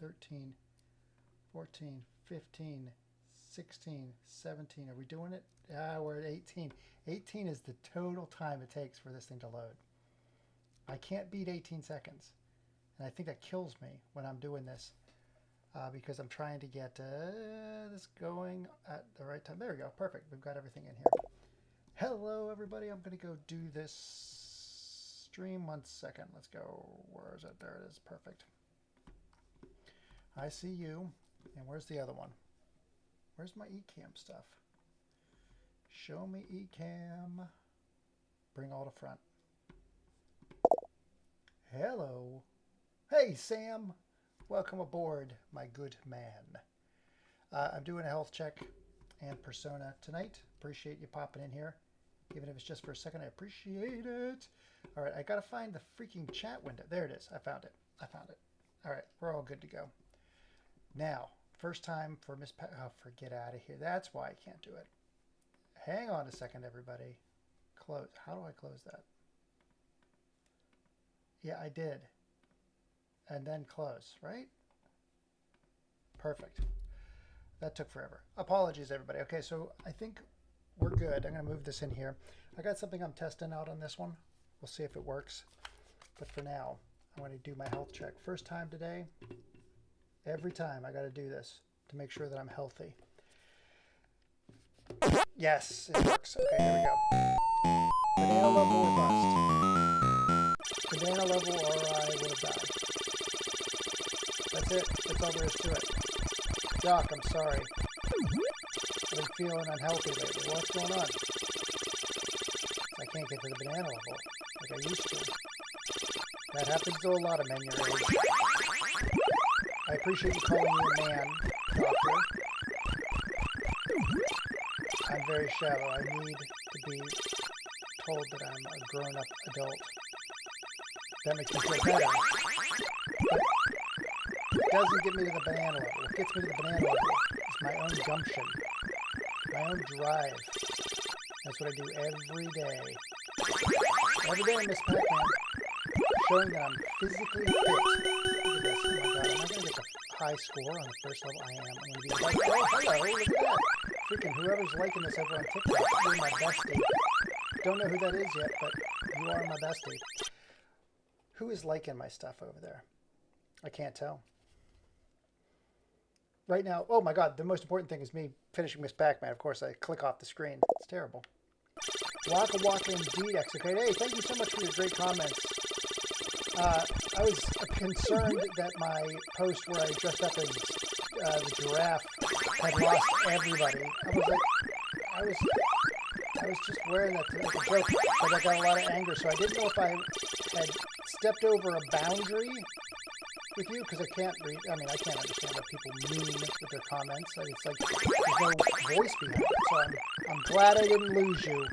13, 14, 15, 16, 17. Are we doing it? We're at 18. 18 is the total time it takes for this thing to load. I can't beat 18 seconds. And I think that kills me when I'm doing this because I'm trying to get this going at the right time. There we go. Perfect. We've got everything in here. Hello, everybody. I'm going to go do this stream. 1 second. Let's go. Where is it? There it is. Perfect. I see you. And where's the other one? Where's my eCam stuff? Show me eCam. Bring all to front. Hello. Hey, Sam. Welcome aboard, my good man. I'm doing a health check and persona tonight. Appreciate you popping in here. Even if it's just for a second, I appreciate it. All right, I got to find the freaking chat window. There it is. I found it. I found it. All right, we're all good to go. Now, first time for Miss Pat. Oh, get out of here. That's why I can't do it. Hang on a second, everybody. Close. How do I close that? Yeah, I did. And then close, right? Perfect. That took forever. Apologies, everybody. Okay, so I think we're good. I'm going to move this in here. I got something I'm testing out on this one. We'll see if it works. But for now, I'm going to do my health check. First time today. Every time I got to do this to make sure that I'm healthy. Yes, it works. Okay, here we go. Banana level or bust. Banana level or I would have died. That's it. That's all there is to it. Doc, I'm sorry. I've been feeling unhealthy lately. What's going on? I can't get to the banana level like I used to. That happens to a lot of men your age. I appreciate you calling me a man, doctor. I'm very shallow. I need to be told that I'm a grown-up adult. That makes me feel better. But it doesn't get me to the banana level. What gets me to the banana level is my own gumption, my own drive. That's what I do every day. Every day I miss Pac-Man, showing that I'm physically fit. Look at this. Oh my god, am I going to get the high score on the first level? I am. I'm going to be like, oh, hello, look at that. Freaking whoever's liking this over on TikTok, you're my bestie. Don't know who that is yet, but you are my bestie. Who is liking my stuff over there? I can't tell. Right now, oh my god, the most important thing is me finishing Miss Pac-Man. Of course, I click off the screen. It's terrible. Waka Waka indeed, execrate. Hey, thank you so much for your great comments. I was concerned that my post where I dressed up as the giraffe had lost everybody. I was just wearing that to make a joke, but I got a lot of anger, so I didn't know if I had stepped over a boundary with you, because I can't read. I mean, I can't understand what people mean with their comments. It's like there's no voice behind it. So I'm glad I didn't lose you.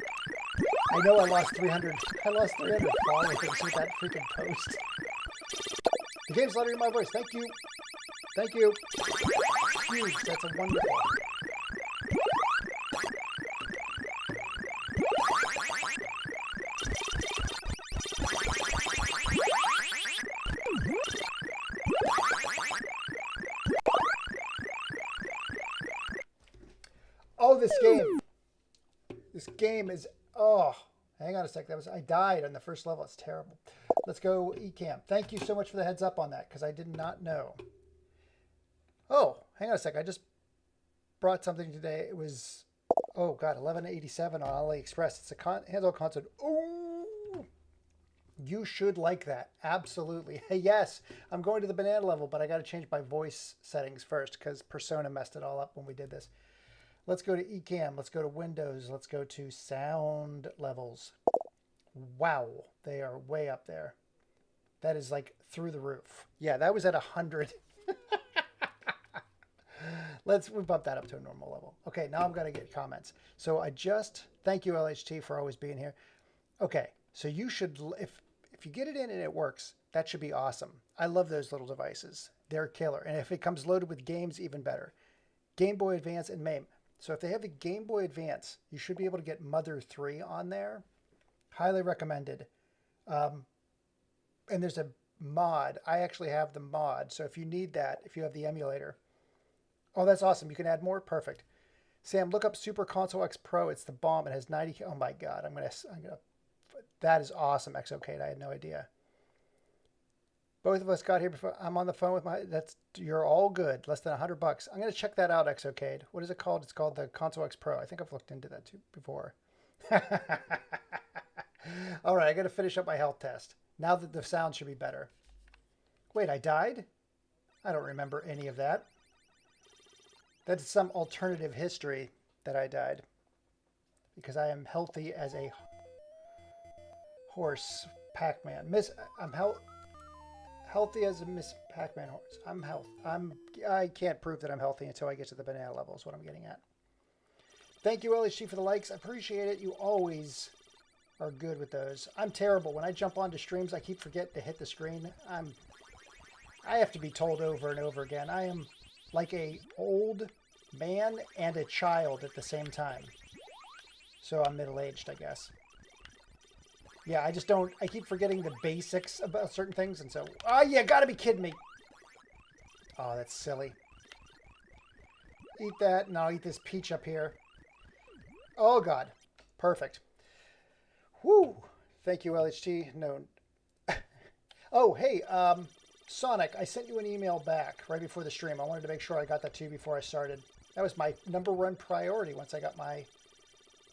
I know I lost 300. I lost 300 followers with that freaking post. The game's letting my voice. Thank you. Thank you. Huge. That's a wonderful. Oh, this game is, oh, hang on a sec. I died on the first level. It's terrible. Let's go eCam. Thank you so much for the heads up on that, because I did not know. Oh, hang on a sec. I just brought something today. It was, oh God, $11.87 on AliExpress. It's a handheld console. Oh, you should like that. Absolutely. Yes, I'm going to the banana level, but I got to change my voice settings first, because Persona messed it all up when we did this. Let's go to eCam. Let's go to Windows. Let's go to sound levels. Wow, they are way up there. That is like through the roof. Yeah, that was at 100. We bump that up to a normal level. Okay, now I'm going to get comments. So thank you, LHT, for always being here. Okay, so you should, if you get it in and it works, that should be awesome. I love those little devices. They're killer. And if it comes loaded with games, even better. Game Boy Advance and MAME. So if they have a Game Boy Advance, you should be able to get Mother 3 on there. Highly recommended. And there's a mod. I actually have the mod. So if you need that, if you have the emulator. Oh, that's awesome. You can add more? Perfect. Sam, look up Super Console X Pro. It's the bomb. It has 90. Oh my God. I'm gonna. That is awesome, Exocade. I had no idea. Both of us got here before. I'm on the phone with my. You're all good. Less than $100. I'm gonna check that out, Exocade. What is it called? It's called the Console X Pro. I think I've looked into that too before. All right, I got to finish up my health test. Now that the sound should be better. Wait, I died? I don't remember any of that. That's some alternative history that I died. Because I am healthy as a horse Pac-Man. I'm healthy as a Miss Pac-Man horse. I can't prove that I'm healthy until I get to the banana level is what I'm getting at. Thank you, LHG, for the likes. I appreciate it. You always are good with those. I'm terrible. When I jump onto streams, I keep forgetting to hit the screen. I have to be told over and over again. I am like a old man and a child at the same time. So I'm middle-aged, I guess. Yeah, I keep forgetting the basics about certain things, and so, oh, you gotta be kidding me. Oh, that's silly. Eat that, and I'll eat this peach up here. Oh, God. Perfect. Whoo! Thank you, LHT. No. Oh, hey, Sonic, I sent you an email back right before the stream. I wanted to make sure I got that to you before I started. That was my #1 priority once I got my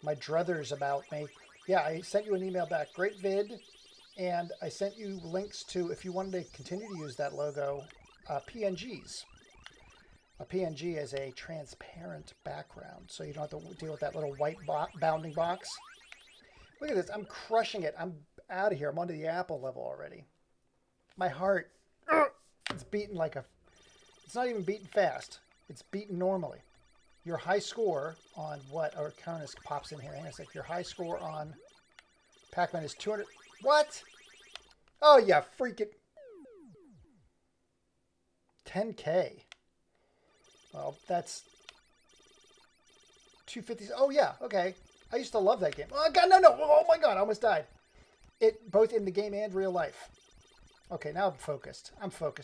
druthers about me. Yeah, I sent you an email back. Great vid. And I sent you links to, if you wanted to continue to use that logo, PNGs. A PNG is a transparent background, so you don't have to deal with that little white bounding box. Look at this. I'm crushing it. I'm out of here. I'm onto the Apple level already. My heart, it's beating like a... It's not even beating fast. It's beating normally. Your high score on what? Or Counus pops in here. Hang on a sec. Your high score on Pac-Man is 200... What? Oh, yeah. Freaking... 10K. Well, that's... 250... Oh, yeah. Okay. I used to love that game. Oh, God, no. Oh, my God. I almost died. Both in the game and real life. Okay, now I'm focused.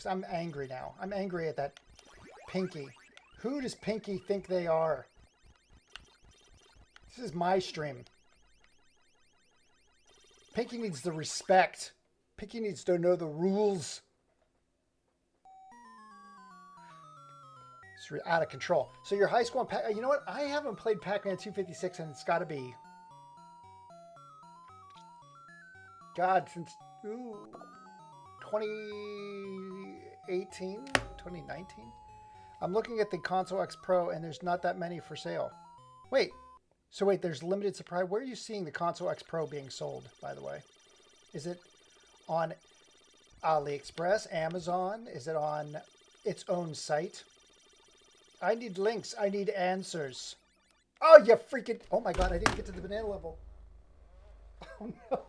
I'm angry now. I'm angry at that Pinky. Who does Pinky think they are? This is my stream. Pinky needs the respect. Pinky needs to know the rules. It's out of control. So your high score on Pac... You know what? I haven't played Pac-Man 256, and it's got to be... God, since... Ooh, 2018? 2019? I'm looking at the Console X Pro, and there's not that many for sale. Wait. So wait, there's limited supply. Where are you seeing the Console X Pro being sold, by the way? Is it on AliExpress, Amazon? Is it on its own site? I need links. I need answers. Oh, you freaking... Oh, my God. I didn't get to the banana level. Oh, no.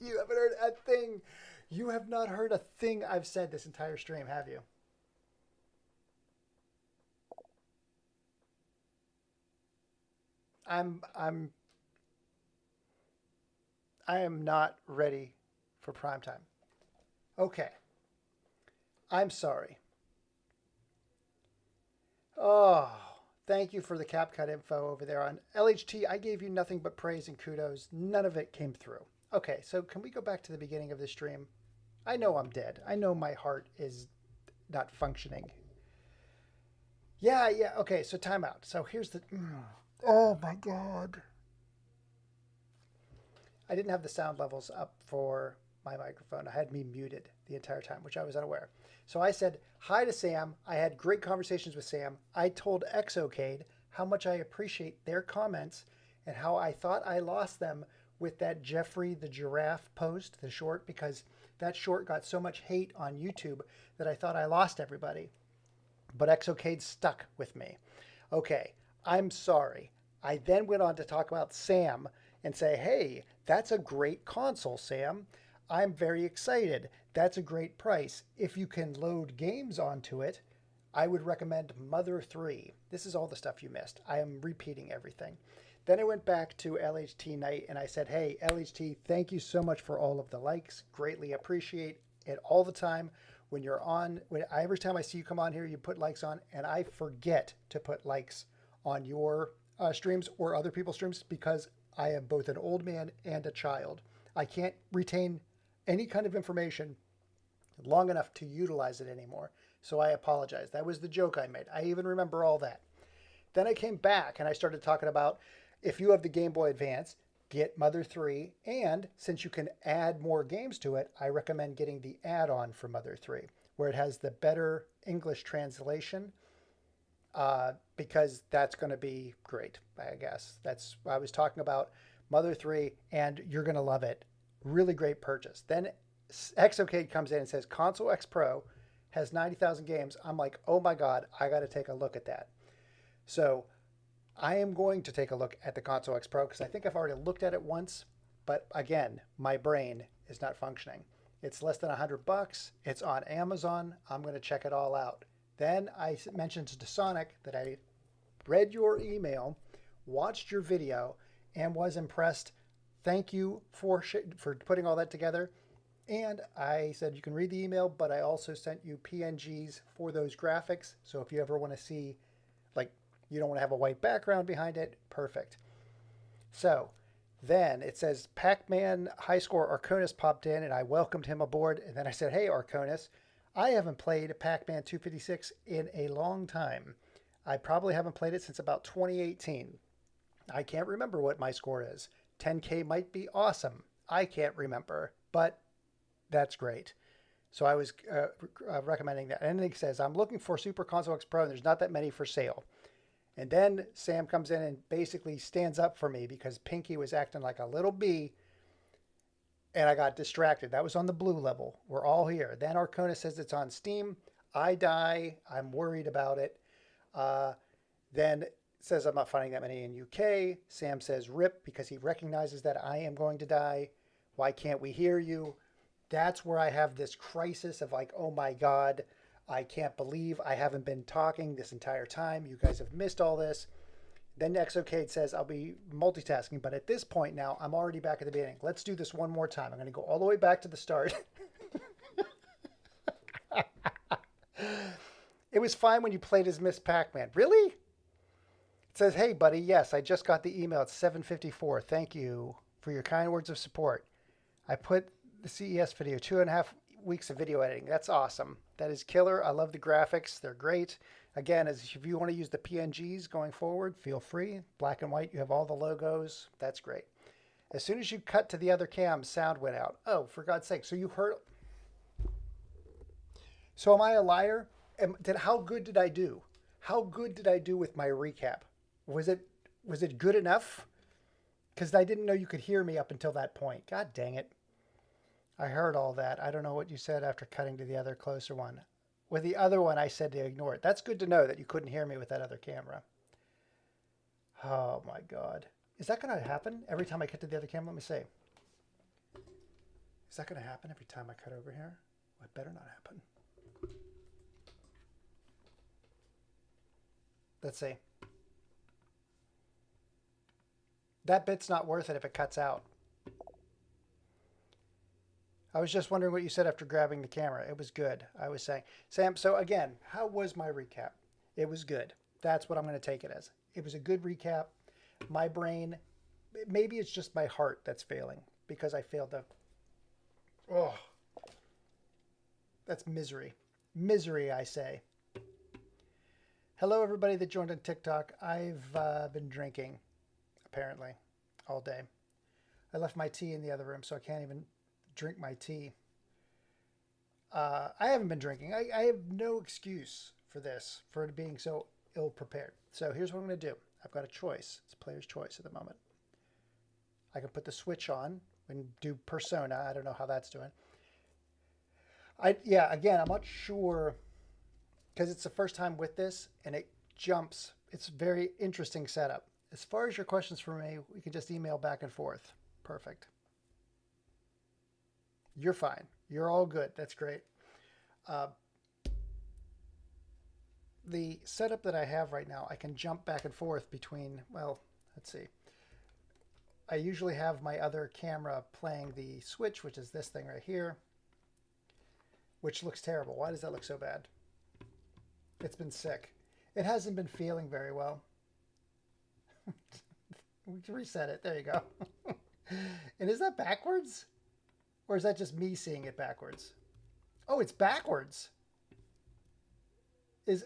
You haven't heard a thing. You have not heard a thing I've said this entire stream, have you? I am not ready for prime time. Okay. I'm sorry. Oh, thank you for the CapCut info over there on LHT. I gave you nothing but praise and kudos. None of it came through. Okay, so can we go back to the beginning of the stream? I know I'm dead. I know my heart is not functioning. Yeah. Okay, so timeout. So here's the. Oh my God. I didn't have the sound levels up for my microphone. I had me muted the entire time, which I was unaware. So I said hi to Sam. I had great conversations with Sam. I told Exocade how much I appreciate their comments and how I thought I lost them with that Jeffrey the Giraffe post, the short, because that short got so much hate on YouTube that I thought I lost everybody. But Exocade stuck with me. Okay, I'm sorry. I then went on to talk about Sam and say, hey, that's a great console, Sam. I'm very excited. That's a great price. If you can load games onto it, I would recommend Mother 3. This is all the stuff you missed. I am repeating everything. Then I went back to LHT Night and I said, hey, LHT, thank you so much for all of the likes. Greatly appreciate it all the time. When you're on, every time I see you come on here, you put likes on, and I forget to put likes on your streams or other people's streams because I am both an old man and a child. I can't retain any kind of information long enough to utilize it anymore. So I apologize. That was the joke I made. I even remember all that. Then I came back and I started talking about if you have the Game Boy Advance, get Mother 3, and since you can add more games to it, I recommend getting the add-on for Mother 3, where it has the better English translation, because that's going to be great, I guess. That's I was talking about Mother 3, and you're going to love it. Really great purchase. Then Exocade comes in and says Console X Pro has 90,000 games. I'm like, oh my God, I got to take a look at that. So I am going to take a look at the Console X Pro because I think I've already looked at it once, but again, my brain is not functioning. It's less than $100. It's on Amazon. I'm going to check it all out. Then I mentioned to Sonic that I read your email, watched your video, and was impressed. Thank you for putting all that together. And I said you can read the email, but I also sent you PNGs for those graphics. So if you ever want to see, like, you don't want to have a white background behind it, perfect. So then it says Pac-Man high score Arconis popped in and I welcomed him aboard. And then I said, hey, Arconis, I haven't played Pac-Man 256 in a long time. I probably haven't played it since about 2018. I can't remember what my score is. 10K might be awesome. I can't remember, but that's great. So I was recommending that. And it says, I'm looking for Super Console X Pro and there's not that many for sale. And then Sam comes in and basically stands up for me because Pinky was acting like a little bee and I got distracted. That was on the blue level. We're all here. Then Arcona says it's on Steam. I die. I'm worried about it. Then says I'm not finding that many in UK. Sam says rip because he recognizes that I am going to die. Why can't we hear you? That's where I have this crisis of like, oh my God, I can't believe I haven't been talking this entire time. You guys have missed all this. Then Exocade says I'll be multitasking, but at this point now, I'm already back at the beginning. Let's do this one more time. I'm going to go all the way back to the start. It was fine when you played as Miss Pac-Man. Really? It says, hey, buddy, yes, I just got the email at 7:54. Thank you for your kind words of support. I put the CES video, 2.5 weeks of video editing. That's awesome. That is killer. I love the graphics. They're great. Again, if you want to use the PNGs going forward, feel free. Black and white, you have all the logos. That's great. As soon as you cut to the other cam, sound went out. Oh, for God's sake. So you heard... So am I a liar? How good did I do? How good did I do with my recap? Was it good enough? Because I didn't know you could hear me up until that point. God dang it. I heard all that. I don't know what you said after cutting to the other closer one. With the other one, I said to ignore it. That's good to know that you couldn't hear me with that other camera. Oh my God. Is that going to happen every time I cut to the other camera? Let me see. Is that going to happen every time I cut over here? Well, it better not happen. Let's see. That bit's not worth it if it cuts out. I was just wondering what you said after grabbing the camera. It was good. I was saying, Sam, so again, how was my recap? It was good. That's what I'm going to take it as. It was a good recap. My brain, maybe it's just my heart that's failing because I failed to. Oh, that's misery. Misery, I say. Hello, everybody that joined on TikTok. I've been drinking, apparently, all day. I left my tea in the other room, so I can't even drink my tea. I haven't been drinking. I have no excuse for this, for it being so ill-prepared. So here's what I'm going to do. I've got a choice. It's player's choice at the moment. I can put the switch on and do Persona. I don't know how that's doing. Yeah, again, I'm not sure because it's the first time with this and it jumps. It's a very interesting setup. As far as your questions for me, we can just email back and forth. Perfect. You're fine. You're all good. That's great. The setup that I have right now, I can jump back and forth between, well, let's see. I usually have my other camera playing the Switch, which is this thing right here, which looks terrible. Why does that look so bad? It's been sick. It hasn't been feeling very well. We can reset it. There you go. And is that backwards? Or is that just me seeing it backwards? Oh, it's backwards.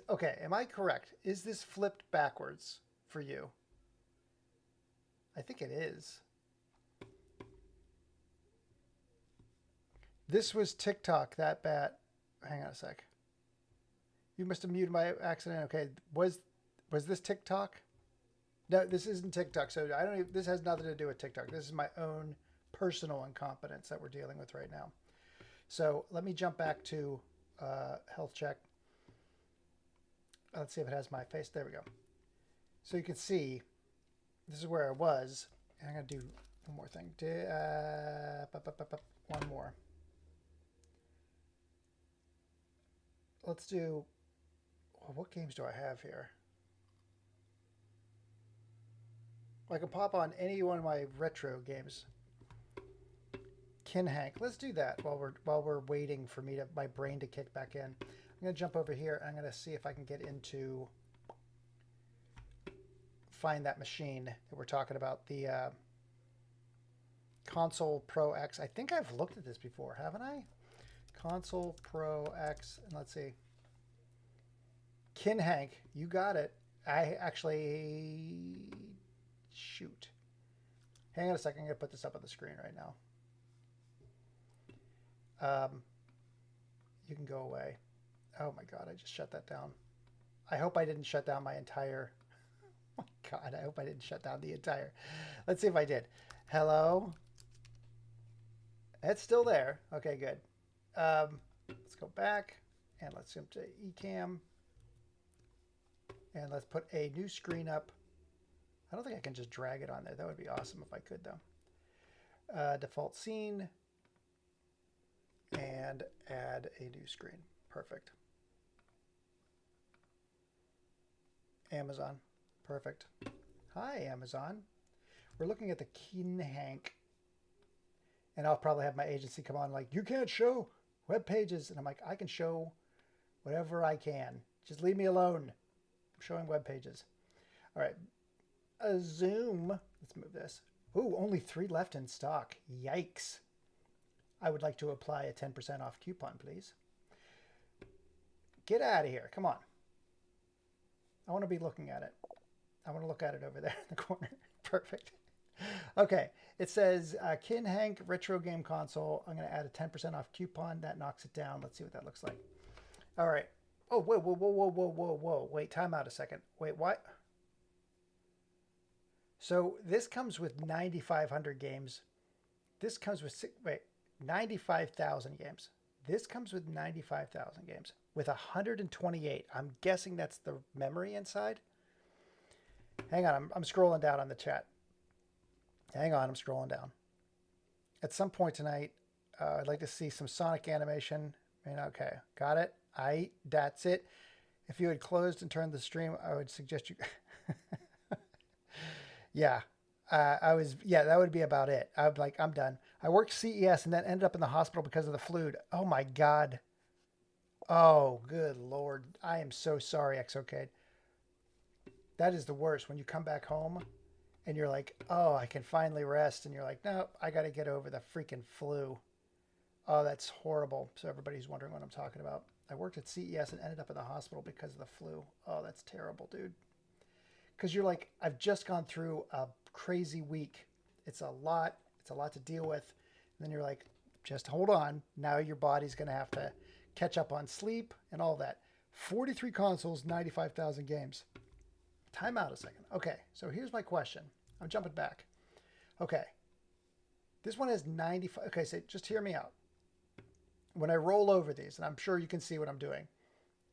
Okay, am I correct? Is this flipped backwards for you? I think it is. This was TikTok that bad. Hang on a sec. You must have muted by accident. Okay, was this TikTok? No, this isn't TikTok. So I don't even, this has nothing to do with TikTok. This is my own personal incompetence that we're dealing with right now. So let me jump back to health check. Let's see if it has my face. There we go. So you can see this is where I was. And I'm going to do one more thing. One more. Let's do, well, what games do I have here? I can pop on any one of my retro games. Kin Hank. Let's do that while we're waiting for my brain to kick back in. I'm going to jump over here and I'm going to see if I can get into find that machine that we're talking about, the Console Pro X. I think I've looked at this before, haven't I? Console Pro X, and let's see. Kin Hank, you got it. I actually, shoot. Hang on a second, I'm going to put this up on the screen right now. You can go away. Oh my God, I just shut that down. I hope I didn't shut down my entire, oh my God, I hope I didn't shut down the entire, let's see if I did. Hello? It's still there. Okay, good. Let's go back and let's jump to eCam. And let's put a new screen up. I don't think I can just drag it on there. That would be awesome if I could though. Default scene. And add a new screen. Perfect. Amazon. Perfect. Hi, Amazon. We're looking at the Kin Hank. And I'll probably have my agency come on like, you can't show web pages. And I'm like, I can show whatever I can. Just leave me alone. I'm showing web pages. All right. A Zoom. Let's move this. Ooh, only 3 left in stock. Yikes. I would like to apply a 10% off coupon, please. Get out of here. Come on. I want to be looking at it. I want to look at it over there in the corner. Perfect. Okay. It says Kin Hank Retro Game Console. I'm going to add a 10% off coupon. That knocks it down. Let's see what that looks like. All right. Oh, whoa, whoa, whoa, whoa, whoa, whoa, whoa. Wait, time out a second. Wait, what? So this comes with 9,500 games. This comes with, 95,000 games. This comes with 95,000 games with 128. I'm guessing that's the memory inside. Hang on, I'm scrolling down on the chat. Hang on, I'm scrolling down. At some point tonight, I'd like to see some Sonic animation. Okay, got it. That's it. If you had closed and turned the stream, I would suggest you. Yeah, that would be about it. I'm like, I'm done. I worked CES and then ended up in the hospital because of the flu. Oh my God. Oh, good Lord. I am so sorry, Exocade. That is the worst when you come back home and you're like, oh, I can finally rest. And you're like, no, I got to get over the freaking flu. Oh, that's horrible. So everybody's wondering what I'm talking about. I worked at CES and ended up in the hospital because of the flu. Oh, that's terrible, dude. Because you're like, I've just gone through a crazy week. It's a lot. It's a lot to deal with. And then you're like, just hold on. Now your body's going to have to catch up on sleep and all that. 43 consoles, 95,000 games. Time out a second. Okay, so here's my question. I'm jumping back. Okay, this one has 95. Okay, so just hear me out. When I roll over these, and I'm sure you can see what I'm doing,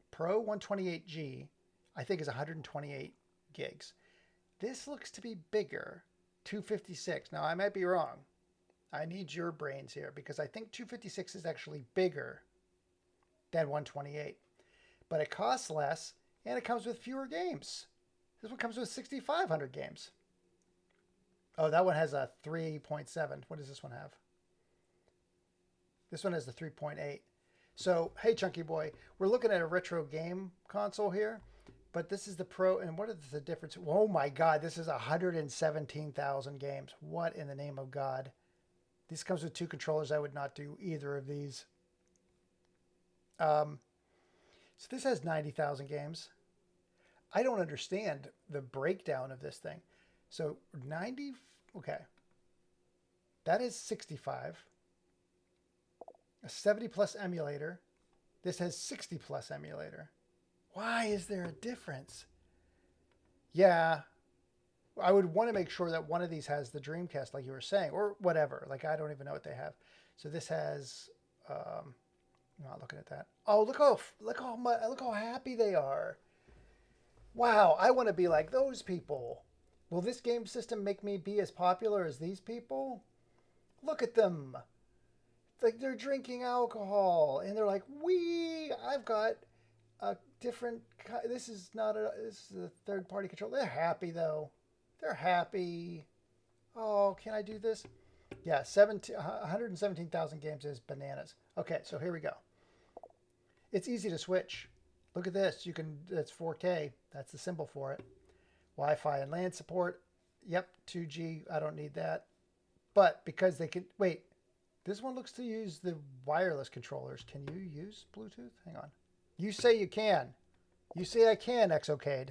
Pro 128G, I think is 128 gigs. This looks to be bigger, 256. Now, I might be wrong. I need your brains here because I think 256 is actually bigger than 128. But it costs less, and it comes with fewer games. This one comes with 6,500 games. Oh, that one has a 3.7. What does this one have? This one has the 3.8. So, hey, Chunky Boy, we're looking at a retro game console here, but this is the Pro, and what is the difference? Oh my God, this is 117,000 games. What in the name of God? This comes with 2 controllers. I would not do either of these. So this has 90,000 games. I don't understand the breakdown of this thing. So 90, okay. That is 65. A 70 plus emulator. This has 60 plus emulator. Why is there a difference? Yeah, I would want to make sure that one of these has the Dreamcast, like you were saying, or whatever. Like, I don't even know what they have. So this has, I'm not looking at that. Oh, look how happy they are. Wow, I want to be like those people. Will this game system make me be as popular as these people? Look at them. It's like they're drinking alcohol and they're like, I've got a different, this is a third party control. They're happy though. They're happy. Oh, can I do this? Yeah, 117,000 games is bananas. Okay, so here we go. It's easy to switch. Look at this. It's 4K. That's the symbol for it. Wi-Fi and LAN support. Yep, 2G. I don't need that. But because they can, wait, this one looks to use the wireless controllers. Can you use Bluetooth? Hang on. You say you can. You say I can, Exocade.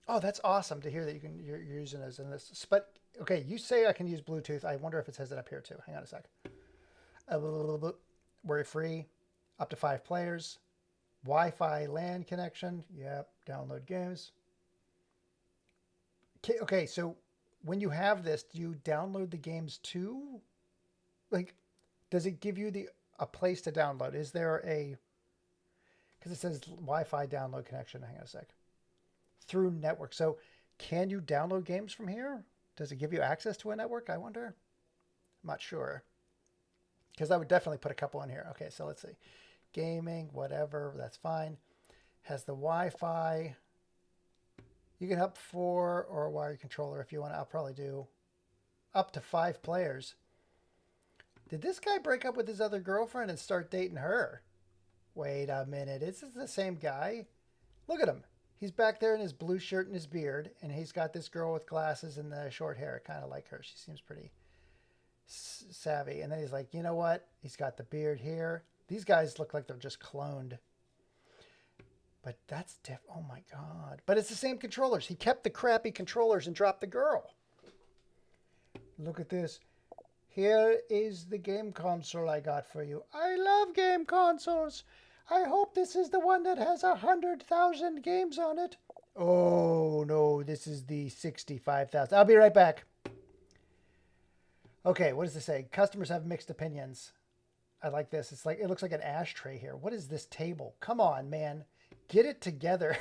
Oh, that's awesome to hear that you're using this in this. But okay, you say I can use Bluetooth. I wonder if it says it up here too. Hang on a sec. Worry free, up to 5 players. Wi-Fi LAN connection. Yep. Download games. Okay, so when you have this, do you download the games too? Like, does it give you a place to download? Is there a, because it says Wi-Fi download connection. Hang on a sec. Through network. So can you download games from here? Does it give you access to a network? I wonder. I'm not sure. Because I would definitely put a couple in here. Okay, so let's see. Gaming, whatever, that's fine. Has the Wi-Fi. You can have 4 or a wired controller if you want. I'll probably do up to 5 players. Did this guy break up with his other girlfriend and start dating her? Wait a minute. Is this the same guy? Look at him. He's back there in his blue shirt and his beard, and he's got this girl with glasses and the short hair. Kind of like her. She seems pretty savvy. And then he's like, you know what? He's got the beard here. These guys look like they're just cloned. But that's oh my God. But it's the same controllers. He kept the crappy controllers and dropped the girl. Look at this. Here is the game console I got for you. I love game consoles. I hope this is the one that has 100,000 games on it. Oh no, this is the 65,000. I'll be right back. Okay, what does this say? Customers have mixed opinions. I like this. It's like, it looks like an ashtray here. What is this table? Come on, man. Get it together.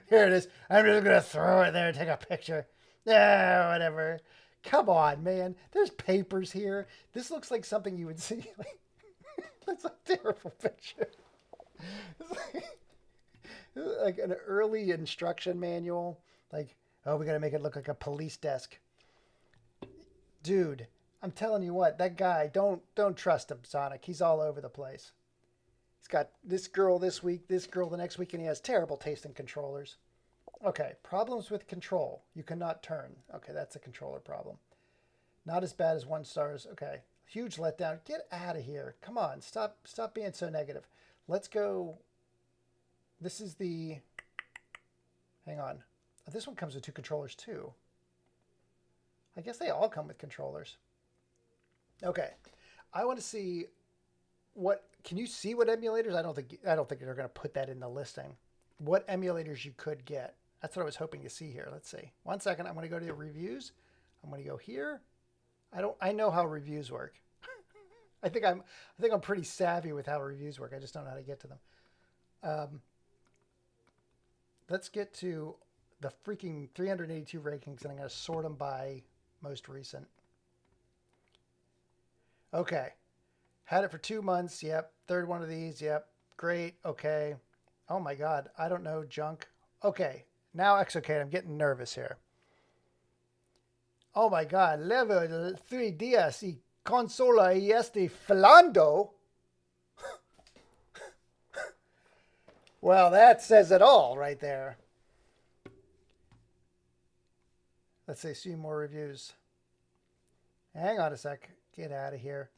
Here it is. I'm just going to throw it there and take a picture. Yeah, whatever. Come on, man. There's papers here. This looks like something you would see. That's a terrible picture. It's like an early instruction manual. Like, Oh, we got to make it look like a police desk. Dude, I'm telling you what, that guy, don't trust him, Sonic. He's all over the place. He's got this girl this week, this girl the next week, and he has terrible taste in controllers. Okay, problems with control. You cannot turn. Okay, that's a controller problem. Not as bad as 1 stars. Okay, huge letdown. Get out of here. Come on, stop being so negative. Let's go. This is the, hang on. This one comes with 2 controllers too. I guess they all come with controllers. Okay, I want to see what, can you see what emulators? I don't think they're going to put that in the listing. What emulators you could get. That's what I was hoping to see here. Let's see. 1 second. I'm going to go to the reviews. I'm going to go here. I know how reviews work. I think I'm pretty savvy with how reviews work. I just don't know how to get to them. Let's get to the freaking 382 rankings, and I'm going to sort them by most recent. Okay. Had it for 2 months. Yep. Third one of these. Yep. Great. Okay. Oh my God. I don't know. Junk. Okay. Now Exocade. I'm getting nervous here. Oh my God. Level 3 días y consola y este falando. Well, that says it all right there. Let's see more reviews. Hang on a sec. Get out of here.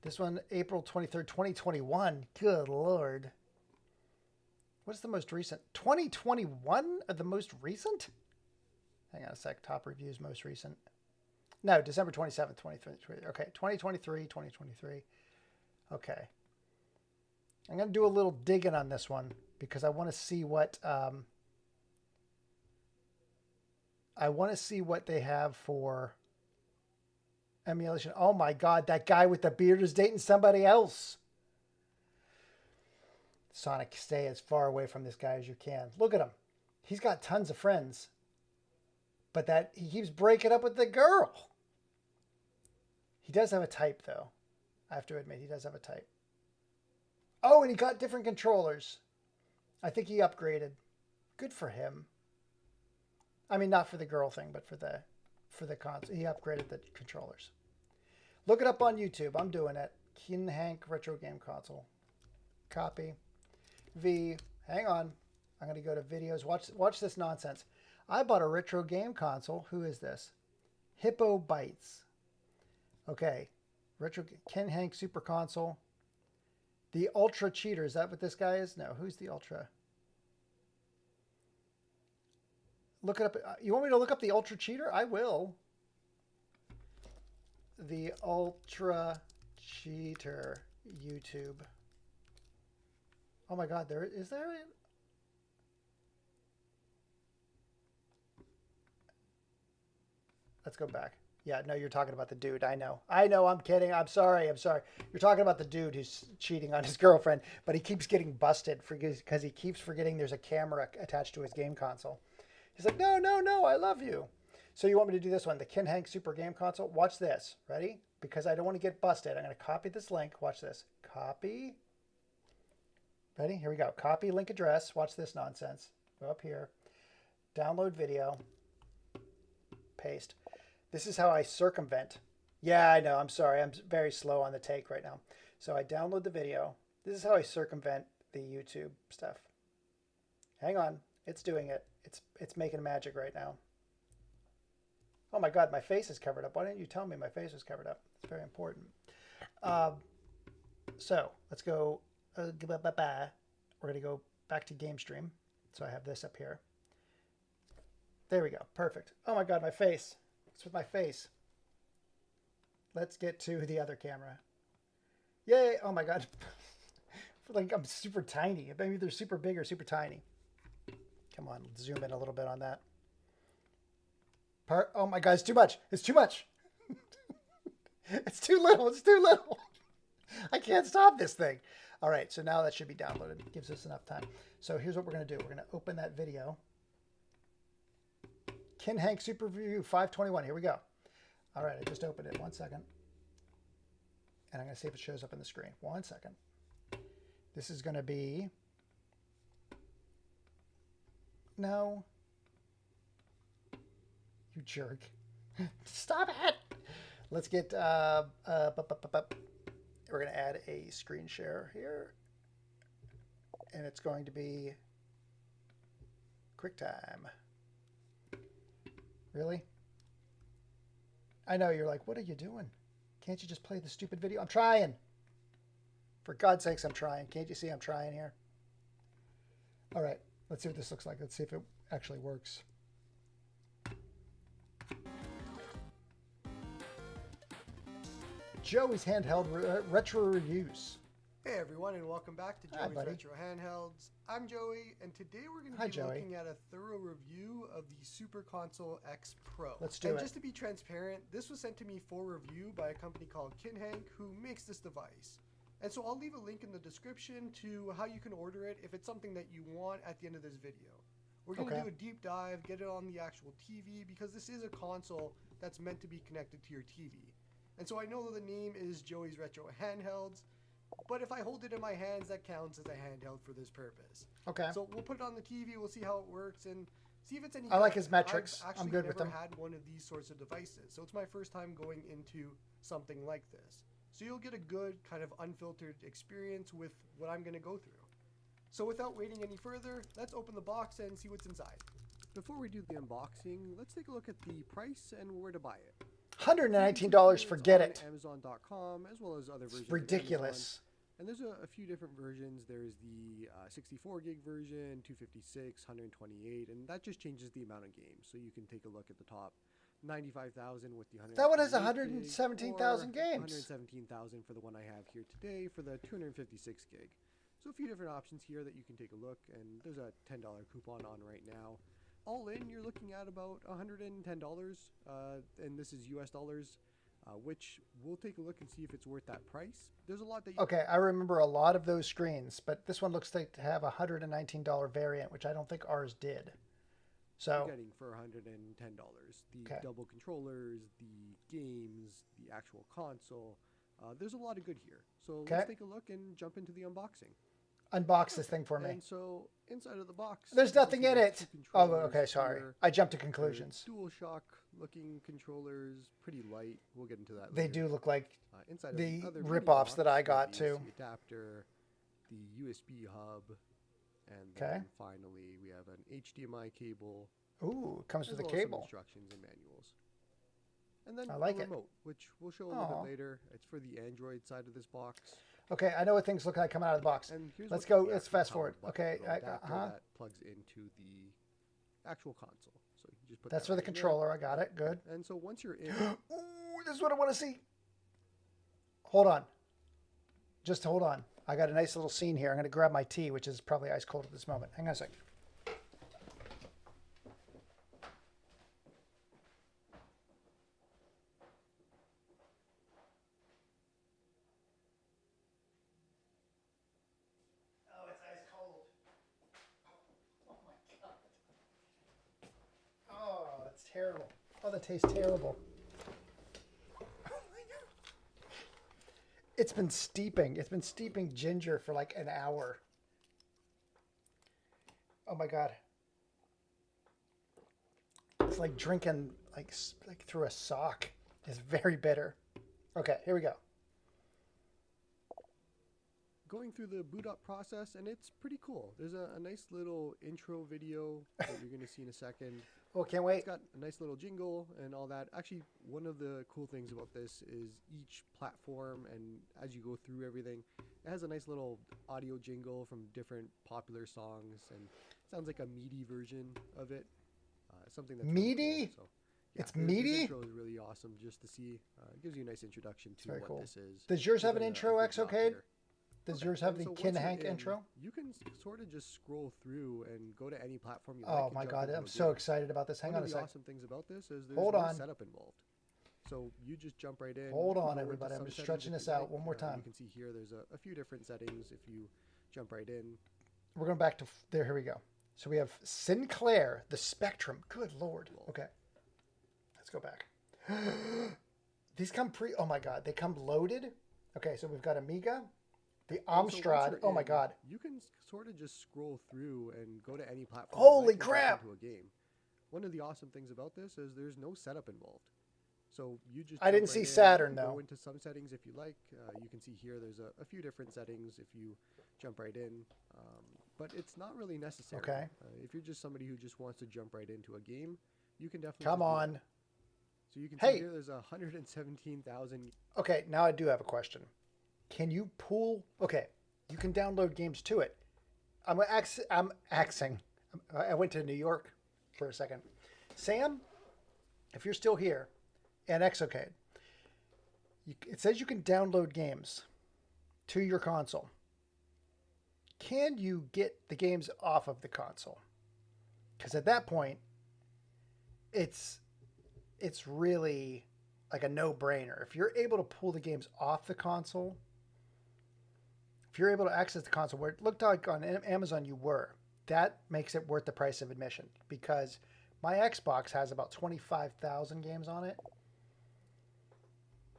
This one, April 23rd, 2021. Good Lord. What's the most recent? 2021 are the most recent? Hang on a sec. Top reviews, most recent. No, December 27th, 2023. Okay, 2023. Okay. I'm going to do a little digging on this one because I want to see what they have for emulation. Oh my God, that guy with the beard is dating somebody else. Sonic, stay as far away from this guy as you can. Look at him. He's got tons of friends. But that he keeps breaking up with the girl. He does have a type, though. I have to admit, he does have a type. Oh, and he got different controllers. I think he upgraded. Good for him. I mean, not for the girl thing, but for the console. He upgraded the controllers. Look it up on YouTube. I'm doing it. Kin Hank Retro Game Console. Copy. V. Hang on. I'm going to go to videos. Watch this nonsense. I bought a retro game console. Who is this? Hippo Bytes. Okay. Retro Ken Hank Super Console. The Ultra Cheater. Is that what this guy is? No. Who's the Ultra? Look it up. You want me to look up the Ultra Cheater? I will. The Ultra Cheater YouTube. Oh my God, is there a... Let's go back. Yeah, no, you're talking about the dude. I know, I'm kidding. I'm sorry. You're talking about the dude who's cheating on his girlfriend, but he keeps getting busted because he keeps forgetting there's a camera attached to his game console. He's like, no, I love you. So you want me to do this one, the Ken Hank Super Game Console? Watch this. Ready? Because I don't want to get busted. I'm going to copy this link. Watch this. Copy. Ready? Here we go. Copy link address. Watch this nonsense. Go up here. Download video. Paste. This is how I circumvent. Yeah, I know. I'm sorry. I'm very slow on the take right now. So I download the video. This is how I circumvent the YouTube stuff. Hang on. It's doing it. It's making magic right now. Oh my God, my face is covered up. Why didn't you tell me my face was covered up? It's very important. So let's go. We're going to go back to Game Stream. So I have this up here. There we go. Perfect. Oh my God, my face. What's with my face? Let's get to the other camera. Yay. Oh my God. Like I'm super tiny. Maybe they're super big or super tiny. Come on, let's zoom in a little bit on that. Oh my God, it's too much. It's too much. It's too little. It's too little. I can't stop this thing. All right, so now that should be downloaded. It gives us enough time. So here's what we're going to do. We're going to open that video. Ken Hank Super Review 521. Here we go. All right, I just opened it. 1 second. And I'm going to see if it shows up in the screen. 1 second. This is going to be... No. You jerk. Stop it. Let's get, we're going to add a screen share here. And it's going to be QuickTime. Really? I know, you're like, what are you doing? Can't you just play the stupid video? I'm trying. For God's sakes, I'm trying. Can't you see I'm trying here? All right, let's see what this looks like. Let's see if it actually works. Joey's handheld retro reviews. Hey everyone, and welcome back to Hi, Joey's buddy. Retro Handhelds. I'm Joey, and today we're going Hi, to be Joey. looking at a thorough review of the Super Console X Pro. Let's do and it. just to be transparent, this was sent to me for review by a company called Kinhank, who makes this device. And so I'll leave a link in the description to how you can order it if it's something that you want at the end of this video. We're going to do a deep dive, get it on the actual TV, because this is a console that's meant to be connected to your TV. And so I know that the name is Joey's Retro Handhelds, but if I hold it in my hands, that counts as a handheld for this purpose. Okay. So we'll put it on the TV, we'll see how it works, and see if it's any I like good. his metrics. I've I'm good with them. never had one of these sorts of devices, so it's my first time going into something like this. So you'll get a good kind of unfiltered experience with what I'm going to go through. So without waiting any further, let's open the box and see what's inside. Before we do the unboxing, let's take a look at the price and where to buy it. $119, forget it. Amazon.com, as well as other versions. It's ridiculous. And there's a few different versions. There's the 64 gig version, 256, 128, and that just changes the amount of games. So you can take a look at the top 95,000 with the 100. That one has 117,000 games. 117,000 for the one I have here today for the 256 gig. So a few different options here that you can take a look, and there's a $10 coupon on right now. All in, you're looking at about $110, and this is US dollars, which we'll take a look and see if it's worth that price. There's a lot that you Okay, I remember a lot of those screens, but this one looks like to have a $119 variant, which I don't think ours did. So you're getting for $110. The double controllers, the games, the actual console. There's a lot of good here. So let's take a look and jump into the unboxing. Unbox this thing for me. And so inside of the box, there's nothing in it. Oh, okay, sorry. Here. I jumped to conclusions. DualShock looking controllers, pretty light. We'll get into that later. They do look like inside the of rip-offs that I got too. The adapter, the USB hub, and then finally we have an HDMI cable. Ooh, it comes with a some cable. Instructions and manuals. And then I like a remote, which we'll show a little bit later. It's for the Android side of this box. Okay, I know what things look like coming out of the box. And let's go. Let's fast forward. Okay, that plugs into the actual console. So you just put that's that for the controller. I got it. Good. And so once you're in, ooh, this is what I want to see. Hold on. Just hold on. I got a nice little scene here. I'm going to grab my tea, which is probably ice cold at this moment. Hang on a second. Terrible. Oh, that tastes terrible. Oh my God. It's been steeping. It's been steeping ginger for like an hour. Oh my God. It's like drinking like through a sock. It's very bitter. Okay, here we go. Going through the boot up process, and it's pretty cool. There's a nice little intro video that you're going to see in a second. Oh, can't wait. It's got a nice little jingle and all that. Actually, one of the cool things about this is each platform, and as you go through everything, it has a nice little audio jingle from different popular songs, and it sounds like a meaty version of it. Something that's meaty? Really cool. So, yeah, it's meaty? This intro is really awesome just to see. It gives you a nice introduction to what this is. Does yours have an intro, Exocade? Does yours have the Kinhank intro? You can sort of just scroll through and go to any platform you like. Oh my God, I'm so excited about this. Hang on a second. One of the awesome things about this is there's no setup involved. So you just jump right in. Hold on, everybody. I'm just stretching this out one more time. You can see here there's a few different settings if you jump right in. We're going back to there. Here we go. So we have Sinclair, the Spectrum. Good Lord. Okay. Let's go back. These come oh my God, they come loaded. Okay, so we've got Amiga. The Amstrad. Oh my God. You can sort of just scroll through and go to any platform. Holy crap. Into a game. one of the awesome things about this is there's no setup involved. So you just I didn't jump see right in, Saturn, go though. into some settings if you like. You can see here there's a few different settings if you jump right in, but it's not really necessary. Okay. If you're just somebody who just wants to jump right into a game, you can definitely Come just do on. that. So you can Hey. see here there's 117,000. Okay, now I do have a question. Can you pool? Okay, you can download games to it. I'm axing. I went to New York for a second. Sam, if you're still here, and Exocade, it says you can download games to your console. Can you get the games off of the console? Because at that point, it's really like a no-brainer. If you're able to pull the games off the console, if you're able to access the console, where it looked like on Amazon you were, that makes it worth the price of admission, because my Xbox has about 25,000 games on it.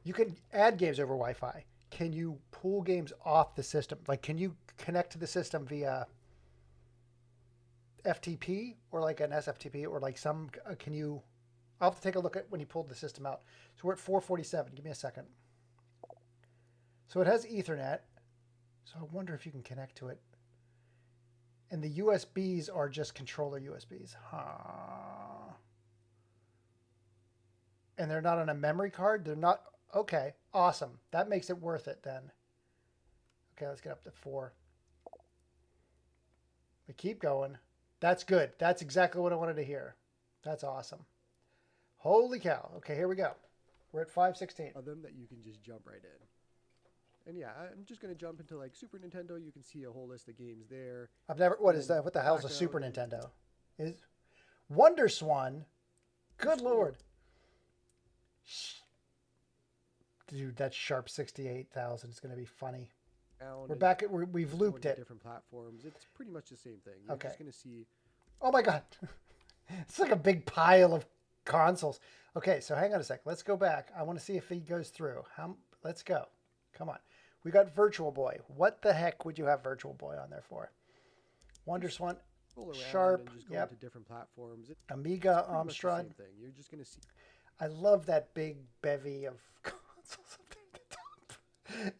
You can add games over Wi-Fi. Can you pull games off the system? Like, can you connect to the system via FTP or like an SFTP or like some, can you, I'll have to take a look at when you pulled the system out. So we're at 447. Give me a second. So it has Ethernet. So I wonder if you can connect to it. And the USBs are just controller USBs. Huh. And they're not on a memory card? They're not. Okay, awesome. That makes it worth it then. Okay, let's get up to 4. We keep going. That's good. That's exactly what I wanted to hear. That's awesome. Holy cow. Okay, here we go. We're at 516. Of them that you can just jump right in. And yeah, I'm just going to jump into like Super Nintendo. You can see a whole list of games there. I've never, what is that? What the hell is a Super Nintendo? Is Wonder Swan? Good Lord. Dude, that sharp 68,000 is going to be funny. We're back at, we've looped it. Different platforms. It's pretty much the same thing. You're just going to see. Oh my God. It's like a big pile of consoles. Okay, so hang on a sec. Let's go back. I want to see if he goes through. Let's go. Come on. We got Virtual Boy. What the heck would you have Virtual Boy on there for? Wonder Swan, Sharp, and just go into different platforms. Amiga, Amstrad. Same thing. You're just going to see. I love that big bevy of consoles up there at the top.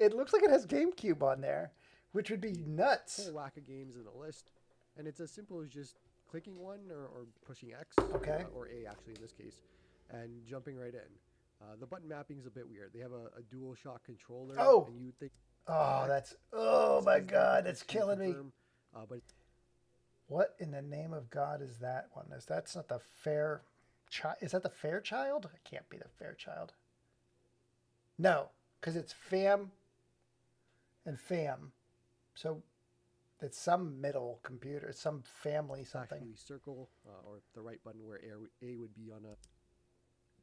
It looks like it has GameCube on there, which would be nuts. A whole whack of games in the list. And it's as simple as just clicking one or pushing X, okay, or A actually in this case, and jumping right in. The button mapping is a bit weird. They have a dual shock controller. Oh, and you think, oh my God, it's killing me. But what in the name of God is that one? That's not the fair child? Is that the Fairchild? It can't be the Fairchild. No, because it's FAM and FAM. So it's some middle computer, some family something. Actually circle or the right button where A would be on a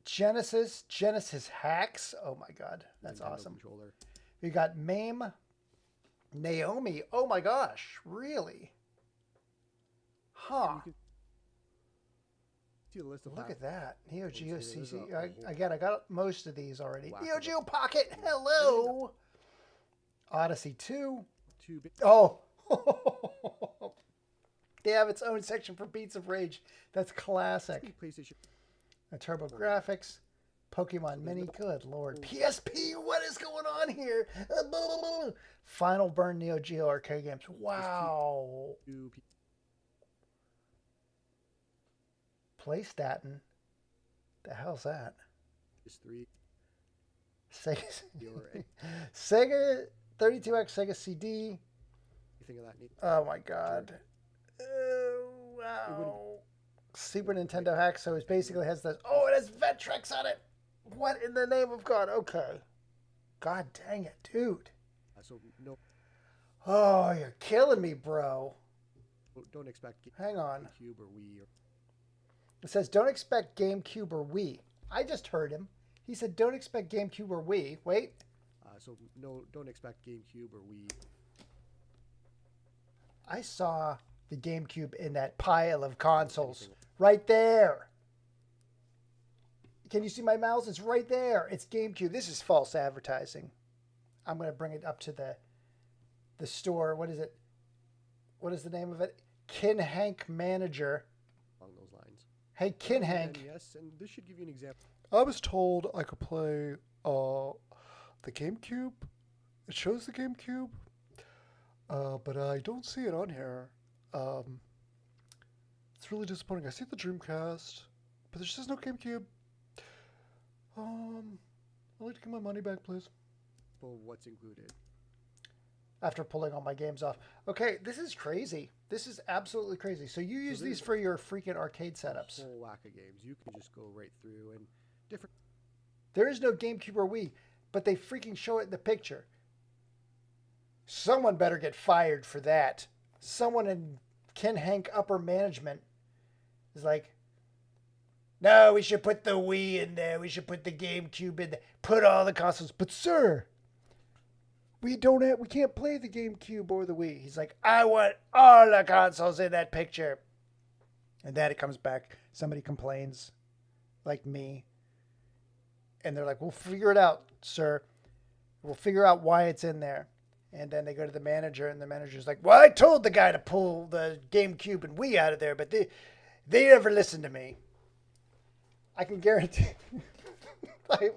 Genesis hacks. Oh my God, that's Nintendo awesome. Controller. We got MAME, Naomi. Oh my gosh, really? Huh. See the list of Look at that. Neo Geo there's CC. Again, I got most of these already. Whack Neo of Geo Pocket. Hello. Odyssey 2. bit. Oh. They have its own section for Beats of Rage. That's classic. PlayStation. Turbo Graphics. Pokemon Mini. Good Lord. PSP. What is going on here? Final Burn Neo Geo arcade games. Wow. Playstatin. The hell's that? Just 3. Sega 32X Sega CD. Anything of that nature. Oh my God. Wow. Super Nintendo hack. So it basically has this. Oh, it has Vectrex on it. What in the name of God? Okay. God dang it, dude. So no. Oh, you're killing me, bro. Don't expect. Hang on. GameCube or Wii. It says don't expect GameCube or Wii. I just heard him. He said don't expect GameCube or Wii. Wait. So no, don't expect GameCube or Wii. I saw the GameCube in that pile of consoles right there. Can you see my mouse? It's right there. It's GameCube. This is false advertising. I'm going to bring it up to the store. What is it? What is the name of it? Kin Hank Manager. Along those lines. Hey, Kin Hank. NES, and this should give you an example. I was told I could play the GameCube. It shows the GameCube, but I don't see it on here. Um, it's really disappointing. I see the Dreamcast, but there's just no GameCube. I'd like to get my money back, please. Well, what's included? After pulling all my games off. Okay, this is crazy. This is absolutely crazy. So you use these for your freaking arcade setups. A whole whack of games. You can just go right through and different. There is no GameCube or Wii, but they freaking show it in the picture. Someone better get fired for that. Someone in Ken Hank upper management is like, no, we should put the Wii in there. We should put the GameCube in there. Put all the consoles. But sir, we can't play the GameCube or the Wii. He's like, I want all the consoles in that picture. And then it comes back. Somebody complains, like me. And they're like, we'll figure it out, sir. We'll figure out why it's in there. And then they go to the manager, and the manager's like, well, I told the guy to pull the GameCube and Wii out of there, but they never listened to me. I can guarantee.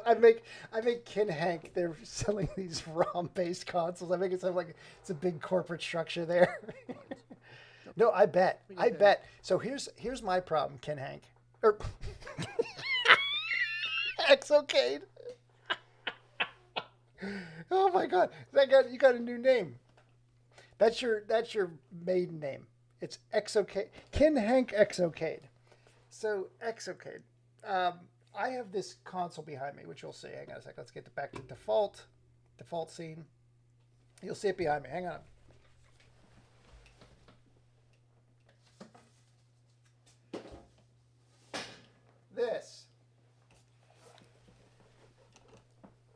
I make Kin Hank. They're selling these ROM-based consoles. I make it sound like it's a big corporate structure there. No, I bet. So here's my problem, Kin Hank. Exocade. Oh my God! You got a new name. That's your maiden name. It's Exocade. Kin Hank Exocade. So Exocade. I have this console behind me, which you'll see. Hang on a sec. Let's get back to default scene. You'll see it behind me. Hang on. This.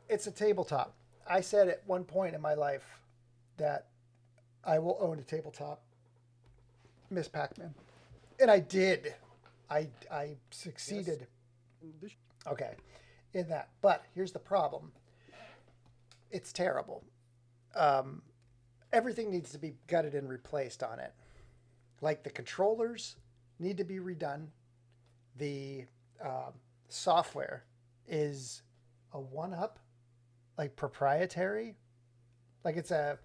It's a tabletop. I said at one point in my life that I will own a tabletop Miss Pac-Man. And I did. I succeeded. Yes. Okay. In that. But here's the problem. It's terrible. Everything needs to be gutted and replaced on it. Like the controllers need to be redone. The software is a one-up. Like proprietary, like it's a,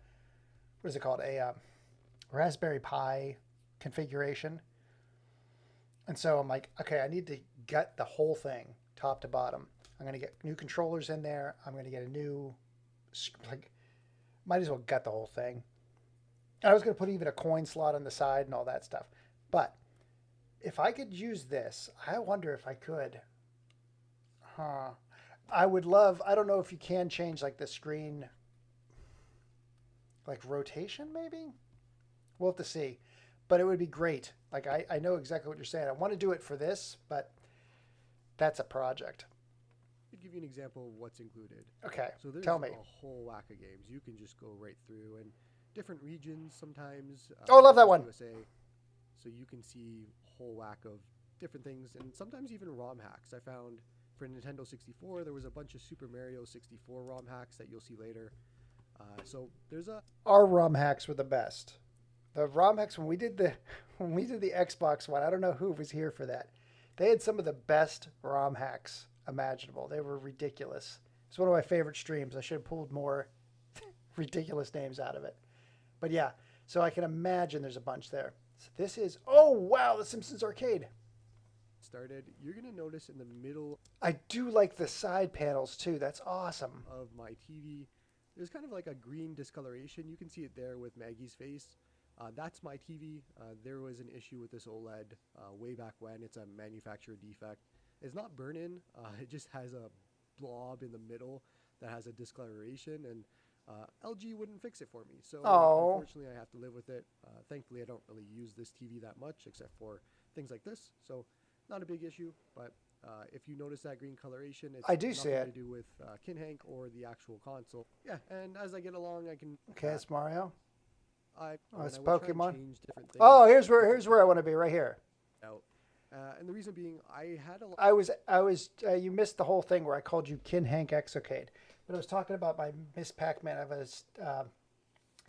what is it called? A Raspberry Pi configuration. And so I'm like, okay, I need to gut the whole thing top to bottom. I'm going to get new controllers in there. I'm going to get a new, like, might as well gut the whole thing. I was going to put even a coin slot on the side and all that stuff. But if I could use this, I wonder if I could. I would love, I don't know if you can change like the screen, like rotation maybe? We'll have to see. But it would be great. Like I know exactly what you're saying. I want to do it for this, but that's a project. To give you an example of what's included. Okay, So there's tell me. a whole whack of games. You can just go right through and different regions sometimes. Oh, I love that one. USA, so you can see a whole whack of different things and sometimes even ROM hacks. I found for Nintendo 64, there was a bunch of Super Mario 64 ROM hacks that you'll see later. So there's Our ROM hacks were the best. The ROM hacks when we did the Xbox one, I don't know who was here for that. They had some of the best ROM hacks imaginable. They were ridiculous. It's one of my favorite streams. I should have pulled more ridiculous names out of it. But yeah, so I can imagine there's a bunch there. So this is, oh wow, the Simpsons Arcade. started. You're going to notice in the middle I do like the side panels too. That's awesome. of my TV, there's kind of like a green discoloration. You can see it there with Maggie's face. That's my TV. There was an issue with this OLED way back when. It's a manufacturer defect. It's not burn-in. It just has a blob in the middle that has a discoloration, and LG wouldn't fix it for me. So unfortunately, I have to live with it. Thankfully, I don't really use this TV that much except for things like this. So not a big issue, but if you notice that green coloration, it's I do see nothing it. to do with Kin Hank or the actual console. Yeah, and as I get along, I can. Okay, it's Mario. I It's will try and Pokemon. change different things Oh, here's where I want to be, right here. out. And the reason being, I had a lot. I was you missed the whole thing where I called you Kin Hank Exocade, but I was talking about my Miss Pac-Man. I have a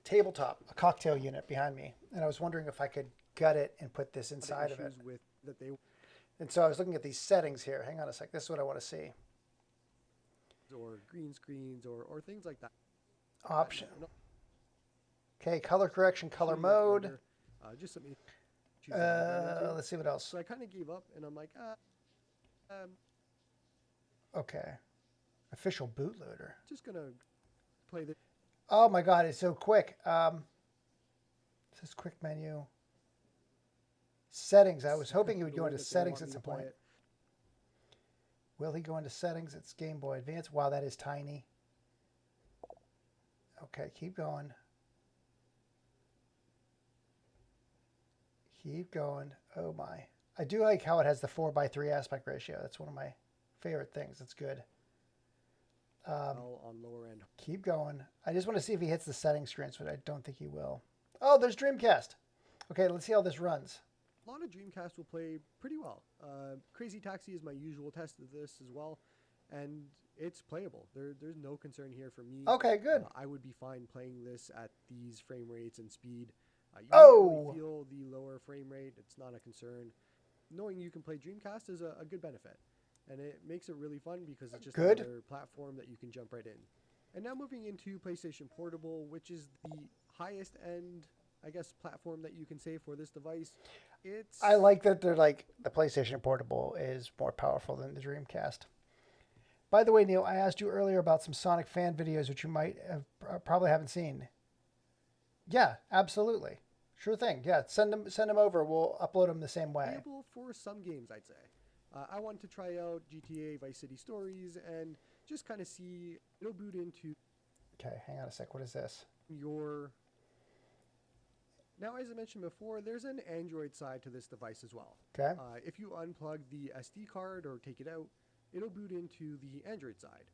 tabletop, a cocktail unit behind me, and I was wondering if I could gut it and put this inside of it. With that they And so I was looking at these settings here. Hang on a sec. This is what I want to see. or green screens or things like that. Option. And Okay, color correction, color actually, mode. later, just something to choose what I'm going into. Let's see what else. So I kind of gave up, and I'm like, Okay. Official bootloader. just gonna play the. Oh my God, it's so quick. This is quick menu. Settings. I was hoping he would the go way into that they settings want at me some to play point. it. Will he go into settings? It's Game Boy Advance. Wow, that is tiny. Okay, keep going. Keep going. Oh my. I do like how it has the 4:3 aspect ratio. That's one of my favorite things. That's good. All on lower end. Keep going. I just want to see if he hits the settings screens, but I don't think he will. Oh, there's Dreamcast. Okay, let's see how this runs. A lot of Dreamcast will play pretty well. Crazy Taxi is my usual test of this as well, and it's playable. There's no concern here for me. Okay, good. I would be fine playing this at these frame rates and speed. You Oh! don't really feel the lower frame rate. It's not a concern. Knowing you can play Dreamcast is a good benefit, and it makes it really fun because it's just Good. another platform that you can jump right in. And now moving into PlayStation Portable, which is the highest end, I guess, platform that you can say for this device. It's I like that they're like the PlayStation Portable is more powerful than the Dreamcast. By the way, Neil, I asked you earlier about some Sonic fan videos, which you might have probably haven't seen. Yeah, absolutely. Sure thing. Yeah, send them over. We'll upload them the same way. playable for some games, I'd say. I wanted to try out GTA Vice City Stories and just kind of see. It'll boot into Okay, hang on a sec. What is this? your. Now, as I mentioned before, there's an Android side to this device as well. Okay. If you unplug the SD card or take it out, it'll boot into the Android side.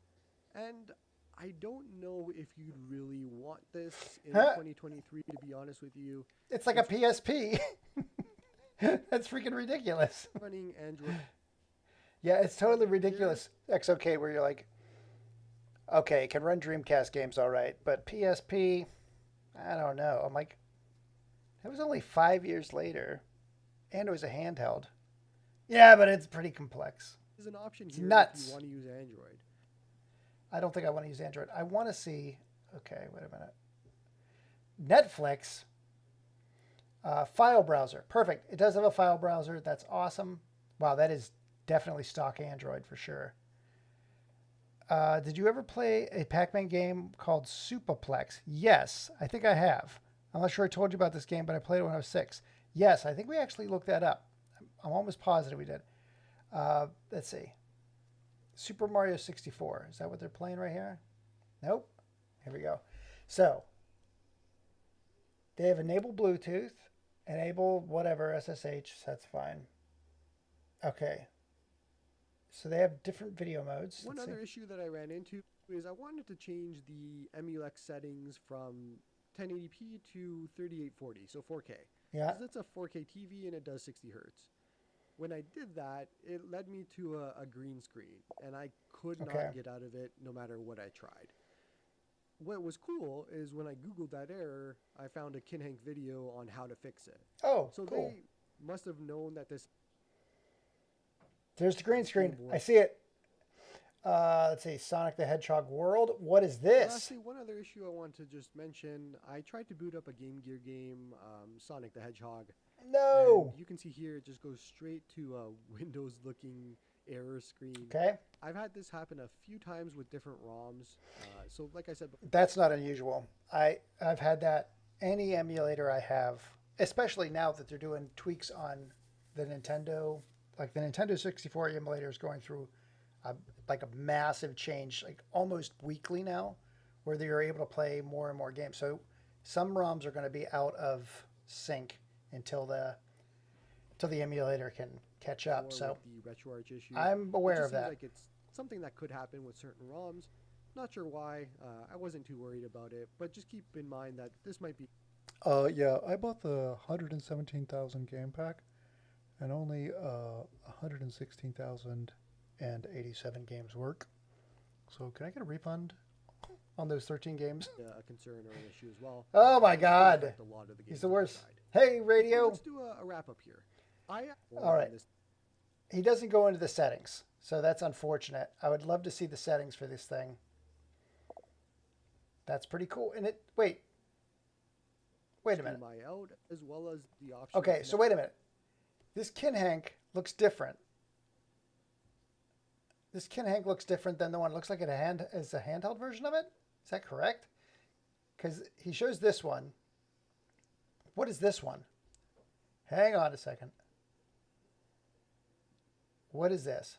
And I don't know if you'd really want this in 2023, to be honest with you. It's like a PSP. That's freaking ridiculous. Running Android. Yeah, it's totally ridiculous. XOK, where you're like, okay, it can run Dreamcast games all right, but PSP, I don't know. I'm like, it was only 5 years later, and it was a handheld. Yeah, but it's pretty complex. There's an option It's here nuts. if you want to use Android. I don't think I want to use Android. I want to see, okay, wait a minute. Netflix, file browser. Perfect. It does have a file browser. That's awesome. Wow, that is definitely stock Android for sure. Did you ever play a Pac-Man game called Superplex? Yes, I think I have. I'm not sure I told you about this game, but I played it when I was 6. Yes, I think we actually looked that up. I'm almost positive we did. Let's see. Super Mario 64. Is that what they're playing right here? Nope. Here we go. So, they have enable Bluetooth, enable whatever, SSH, that's fine. Okay. So they have different video modes. One Let's other see. issue that I ran into is I wanted to change the Emulex settings from 1080p to 3840, so 4K. Yeah. 'Cause it's a 4K TV and it does 60 hertz. When I did that, it led me to a green screen, and I could Okay. not get out of it no matter what I tried. What was cool is when I Googled that error, I found a Kinhank video on how to fix it. Oh, So cool. they must have known that this There's the green screen. board. I see it. Let's see. Sonic the Hedgehog World. What is this? Lastly, one other issue I want to just mention, I tried to boot up a Game Gear game, Sonic the Hedgehog. No. And you can see here it just goes straight to a Windows-looking error screen. Okay. I've had this happen a few times with different ROMs. So like I said, That's not unusual. I've had that. Any emulator I have, especially now that they're doing tweaks on the Nintendo, like the Nintendo 64 emulator is going through like a massive change, like almost weekly now, where they're able to play more and more games. So some ROMs are going to be out of sync until the emulator can catch up. or So with the RetroArch issue, I'm it aware just of seems that. like it's something that could happen with certain ROMs. Not sure why. I wasn't too worried about it, but just keep in mind that this might be Yeah, I bought the 117,000 game pack, and only 116,087 games work. So can I get a refund on those 13 games? a concern or an issue as well. Oh my It could God. affect a lot of the games He's the on the worst. side. Hey, So radio. let's do a wrap up here. All right. he doesn't go into the settings, so that's unfortunate. I would love to see the settings for this thing. That's pretty cool. And it, wait a minute. HDMI out, as well as the option. Okay, so wait a minute. This Kinhank looks different. This Kinhank looks different than the one. It looks like it is a handheld version of it. Is that correct? Because he shows this one. What is this one? Hang on a second. What is this?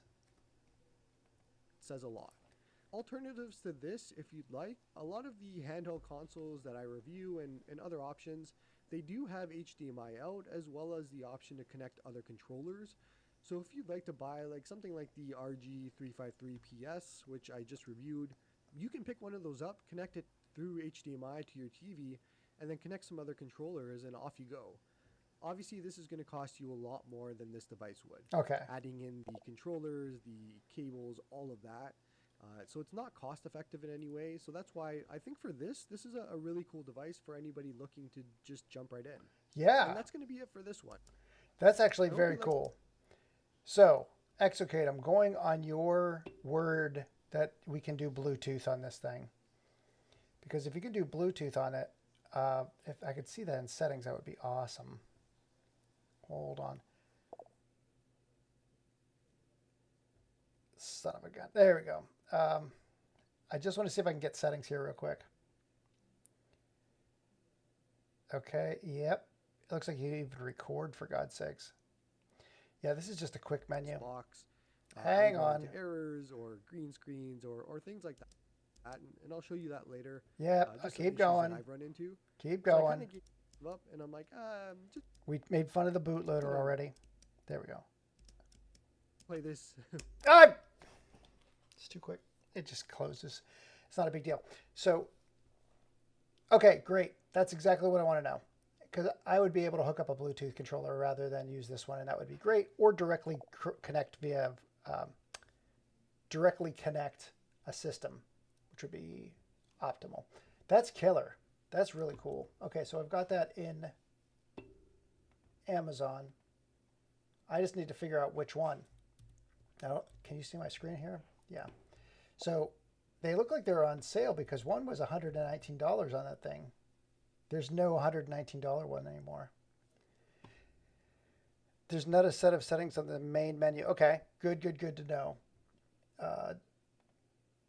Says a lot. Alternatives to this, if you'd like, a lot of the handheld consoles that I review and other options, they do have HDMI out, as well as the option to connect other controllers. So if you'd like to buy like something like the RG353PS, which I just reviewed, you can pick one of those up, connect it through HDMI to your TV, and then connect some other controllers, and off you go. Obviously, this is going to cost you a lot more than this device would. Okay. Adding in the controllers, the cables, all of that. So it's not cost effective in any way. So that's why I think for this is a really cool device for anybody looking to just jump right in. Yeah. And that's going to be it for this one. That's actually very cool. So, Exocade, I'm going on your word that we can do Bluetooth on this thing. Because if you can do Bluetooth on it, if I could see that in settings, that would be awesome. Hold on. Son of a gun. There we go. I just want to see if I can get settings here real quick. Okay, yep. It looks like you even record, for God's sakes. Yeah, this is just a quick menu. Box, Hang on. Errors or green screens or things like that. And I'll show you that later. Yeah, keep going. I've run into. Keep So I going. kind of gave up, and I'm like, just We made fun of the bootloader already. There we go. play this. Ah! It's too quick. It just closes. It's not a big deal. So, okay, great. That's exactly what I want to know. Because I would be able to hook up a Bluetooth controller rather than use this one, and that would be great. Or directly connect via, directly connect a system, which would be optimal. That's killer. That's really cool. Okay, so I've got that in Amazon. I just need to figure out which one. Now, can you see my screen here? Yeah. So they look like they're on sale because one was $119 on that thing. There's no $119 one anymore. There's not a set of settings on the main menu. Okay, good to know.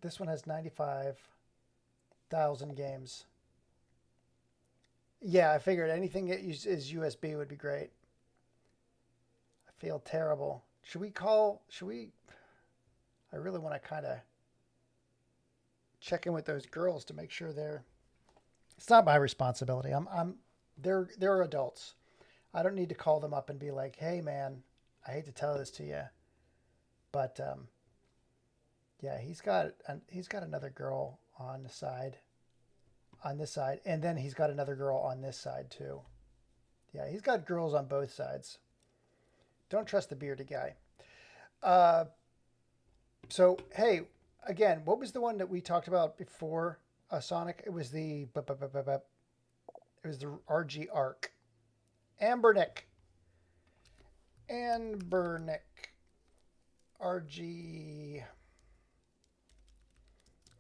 This one has 95,000 games. Yeah, I figured anything that is USB would be great. I feel terrible. Should we? I really want to kind of check in with those girls to make sure they're. It's not my responsibility. They're adults. I don't need to call them up and be like, "Hey, man, I hate to tell this to you, but yeah, he's got another girl on the side, on this side, and then he's got another girl on this side too. Yeah, he's got girls on both sides. Don't trust the bearded guy." So hey, again, what was the one that we talked about before Sonic? It was the RG Arc. Ambernick. RG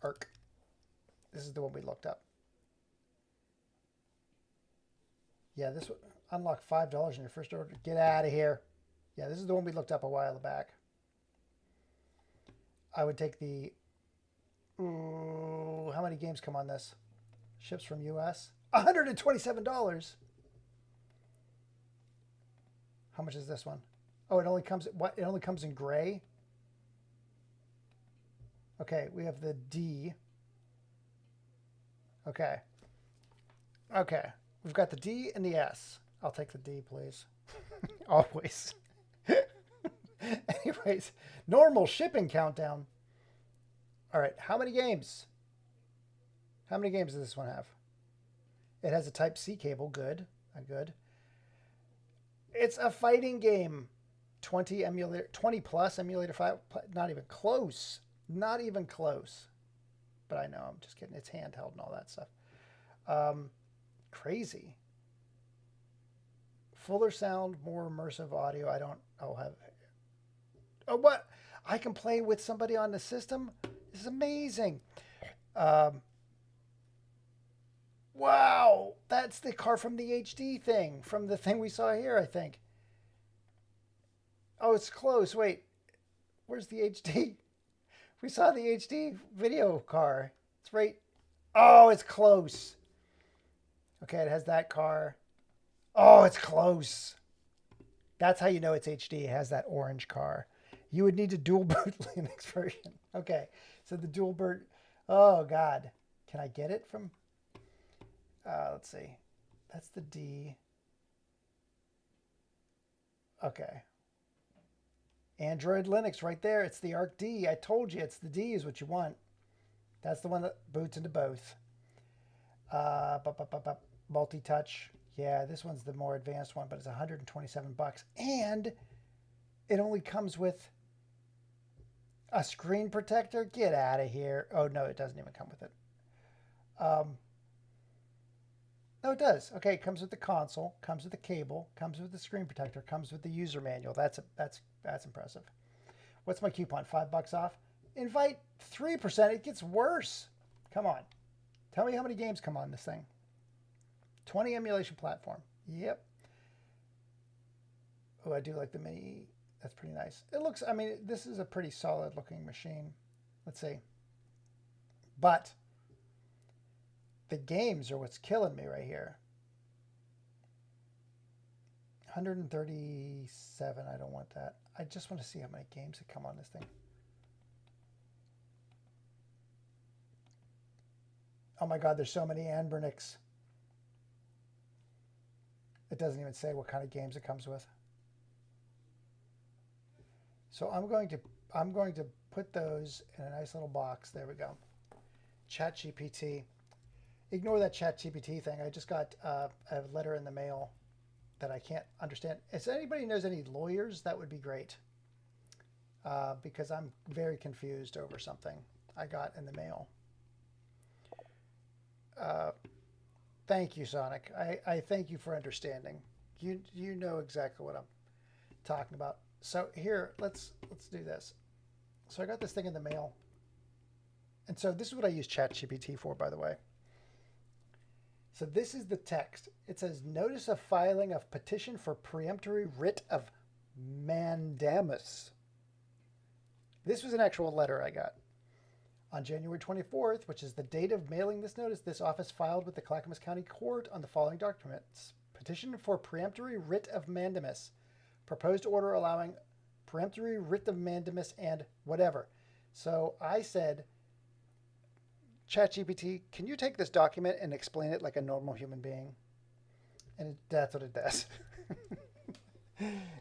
Arc. This is the one we looked up. Yeah, this one, unlock $5 in your first order. Get out of here. Yeah, this is the one we looked up a while back. I would take the... Ooh, how many games come on this? Ships from US. $127. How much is this one? Oh, it only comes... What? It only comes in gray? Okay, we have the D. Okay. Okay. We've got the D and the S. I'll take the D, please. Always. Anyways, normal shipping countdown. All right, how many games? How many games does this one have? It has a Type-C cable. Good. Good. It's a fighting game. 20 plus emulator 5. Not even close. Not even close. But I know, I'm just kidding. It's handheld and all that stuff. Crazy. Fuller sound, more immersive audio. I don't have Oh, what? I can play with somebody on the system? This is amazing. Um, wow. That's the car from the HD thing, from the thing we saw here, I think. Oh, it's close. Wait, where's the HD? We saw the HD video car. It's right. Oh, it's close. Okay, it has that car. Oh, it's close. That's how you know it's HD. It has that orange car. You would need a dual boot Linux version. Okay, so the dual boot. Oh, God. Can I get it from? Let's see. That's the D. Okay. Android Linux right there. It's the Arc D. I told you it's the D is what you want. That's the one that boots into both. Multi-touch. Yeah, this one's the more advanced one, but it's $127. And it only comes with a screen protector. Get out of here. Oh, no, it doesn't even come with it. No, it does. Okay, it comes with the console, comes with the cable, comes with the screen protector, comes with the user manual. That's impressive. What's my coupon? $5 off? Invite 3%. It gets worse. Come on. Tell me how many games come on this thing. 20 emulation platform. Yep. Oh, I do like the mini. That's pretty nice. It looks, I mean, this is a pretty solid looking machine. Let's see. But the games are what's killing me right here. 137. I don't want that. I just want to see how many games that come on this thing. Oh my God, there's so many Anbernics. It doesn't even say what kind of games it comes with. So I'm going to put those in a nice little box. There we go. ChatGPT. Ignore that ChatGPT thing. I just got a letter in the mail that I can't understand. If anybody knows any lawyers, that would be great. Because I'm very confused over something I got in the mail. Thank you, Sonic. I thank you for understanding. You know exactly what I'm talking about. So here, let's do this. So I got this thing in the mail. And so this is what I use ChatGPT for, by the way. So this is the text. It says, notice of filing of petition for preemptory writ of mandamus. This was an actual letter I got. On January 24th, which is the date of mailing this notice, this office filed with the Clackamas County Court on the following documents. Petition for preemptory writ of mandamus. Proposed order allowing preemptory writ of mandamus and whatever. So I said, ChatGPT, can you take this document and explain it like a normal human being? And that's what it does.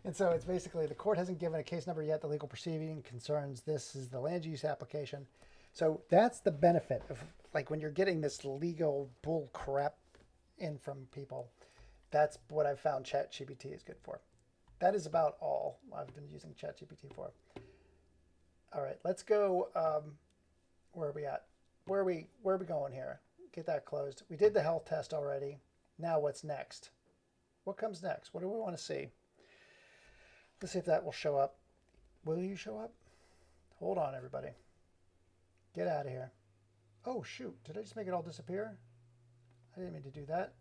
And so it's basically, the court hasn't given a case number yet. The legal proceeding concerns this is the land use application. So that's the benefit of, like, when you're getting this legal bull crap in from people, that's what I've found ChatGPT is good for. That is about all I've been using ChatGPT for. All right, let's go. Where are we at? Where are we going here? Get that closed. We did the health test already. Now what's next? What comes next? What do we want to see? Let's see if that will show up. Will you show up? Hold on, everybody. Get out of here. Oh, shoot. Did I just make it all disappear? I didn't mean to do that.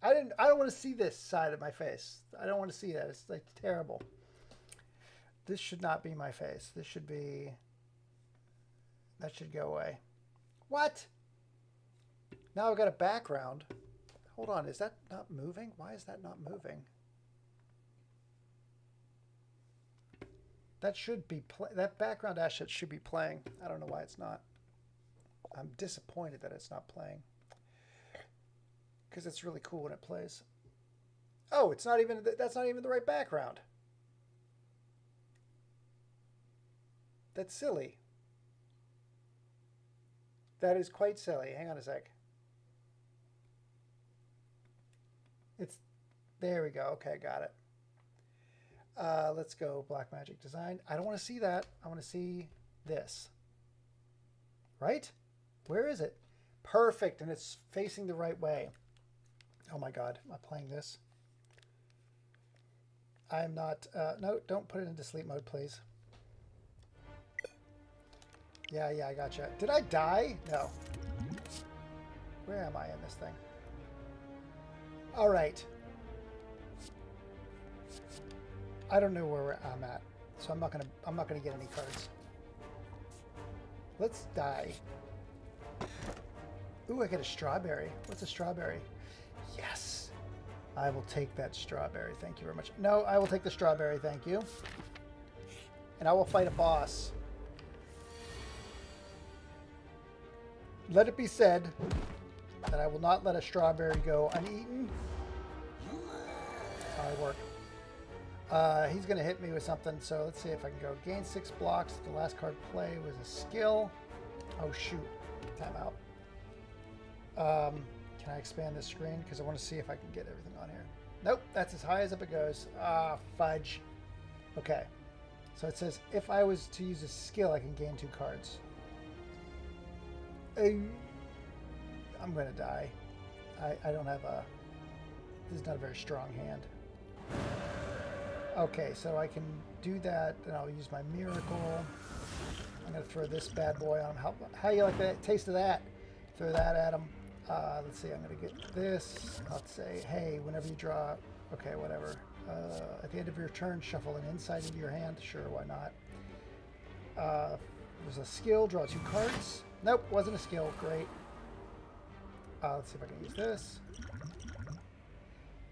I don't want to see this side of my face. I don't want to see that. It's like terrible. This should not be my face. This should be, that should go away. What? Now I've got a background. Hold on. Is that not moving? Why is that not moving? That should be, that background asset should be playing. I don't know why it's not. I'm disappointed that it's not playing. Because it's really cool when it plays. Oh, it's not even, that's not even the right background. That's silly. That is quite silly. Hang on a sec. It's, there we go. Okay, got it. Let's go Blackmagic Design. I don't want to see that. I want to see this. Right? Where is it? Perfect, and it's facing the right way. Oh my God, am I playing this? I'm not, no, don't put it into sleep mode, please. Yeah, I gotcha. Did I die? No. Where am I in this thing? All right. I don't know where I'm at, so I'm not gonna get any cards. Let's die. Ooh, I get a strawberry. What's a strawberry? Yes. I will take that strawberry. Thank you very much. No, I will take the strawberry. Thank you. And I will fight a boss. Let it be said that I will not let a strawberry go uneaten. That's how I work. He's going to hit me with something, so let's see if I can go. Gain 6 blocks. The last card play was a skill. Oh, shoot. Timeout. Can I expand this screen? Because I want to see if I can get everything on here. Nope, that's as high as up it goes. Ah, fudge. Okay. So it says, if I was to use a skill, I can gain 2 cards. I'm going to die. I don't have a... This is not a very strong hand. Okay, so I can do that, and I'll use my miracle. I'm going to throw this bad boy on him. How you like that? Taste of that? Throw that at him. Let's see, I'm going to get this. I'll say, hey, whenever you draw... Okay, whatever. At the end of your turn, shuffle an inside into your hand. Sure, why not? There's a skill. Draw 2 cards. Nope, wasn't a skill. Great. Let's see if I can use this.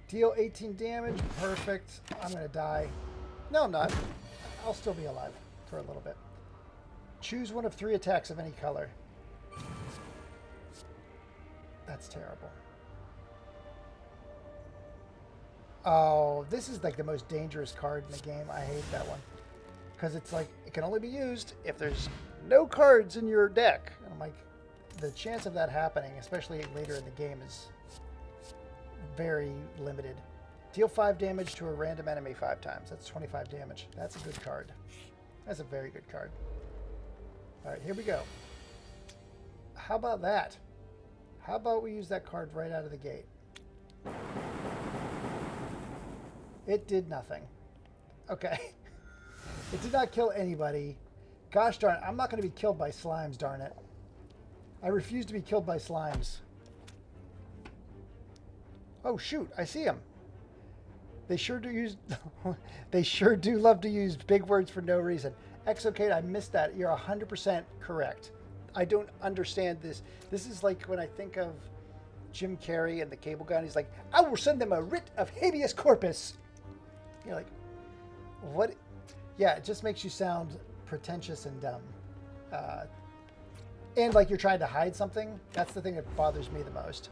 Deal 18 damage. Perfect. I'm going to die. No, I'm not. I'll still be alive for a little bit. Choose one of 3 attacks of any color. That's terrible. Oh, this is like the most dangerous card in the game. I hate that one. Because it's like, it can only be used if there's no cards in your deck. And I'm like, the chance of that happening, especially later in the game, is very limited. Deal 5 damage to a random enemy 5 times. That's 25 damage. That's a good card. That's a very good card. All right, here we go. How about that? How about we use that card right out of the gate? It did nothing. Okay. It did not kill anybody. Gosh darn it, I'm not going to be killed by slimes, darn it. I refuse to be killed by slimes. Oh shoot, I see them. They sure do use they sure do love to use big words for no reason. Exocade, I missed that. You're 100% correct. I don't understand this. This is like when I think of Jim Carrey and the Cable Guy. He's like, I will send them a writ of habeas corpus. You're like, what? Yeah, it just makes you sound pretentious and dumb. And like you're trying to hide something. That's the thing that bothers me the most.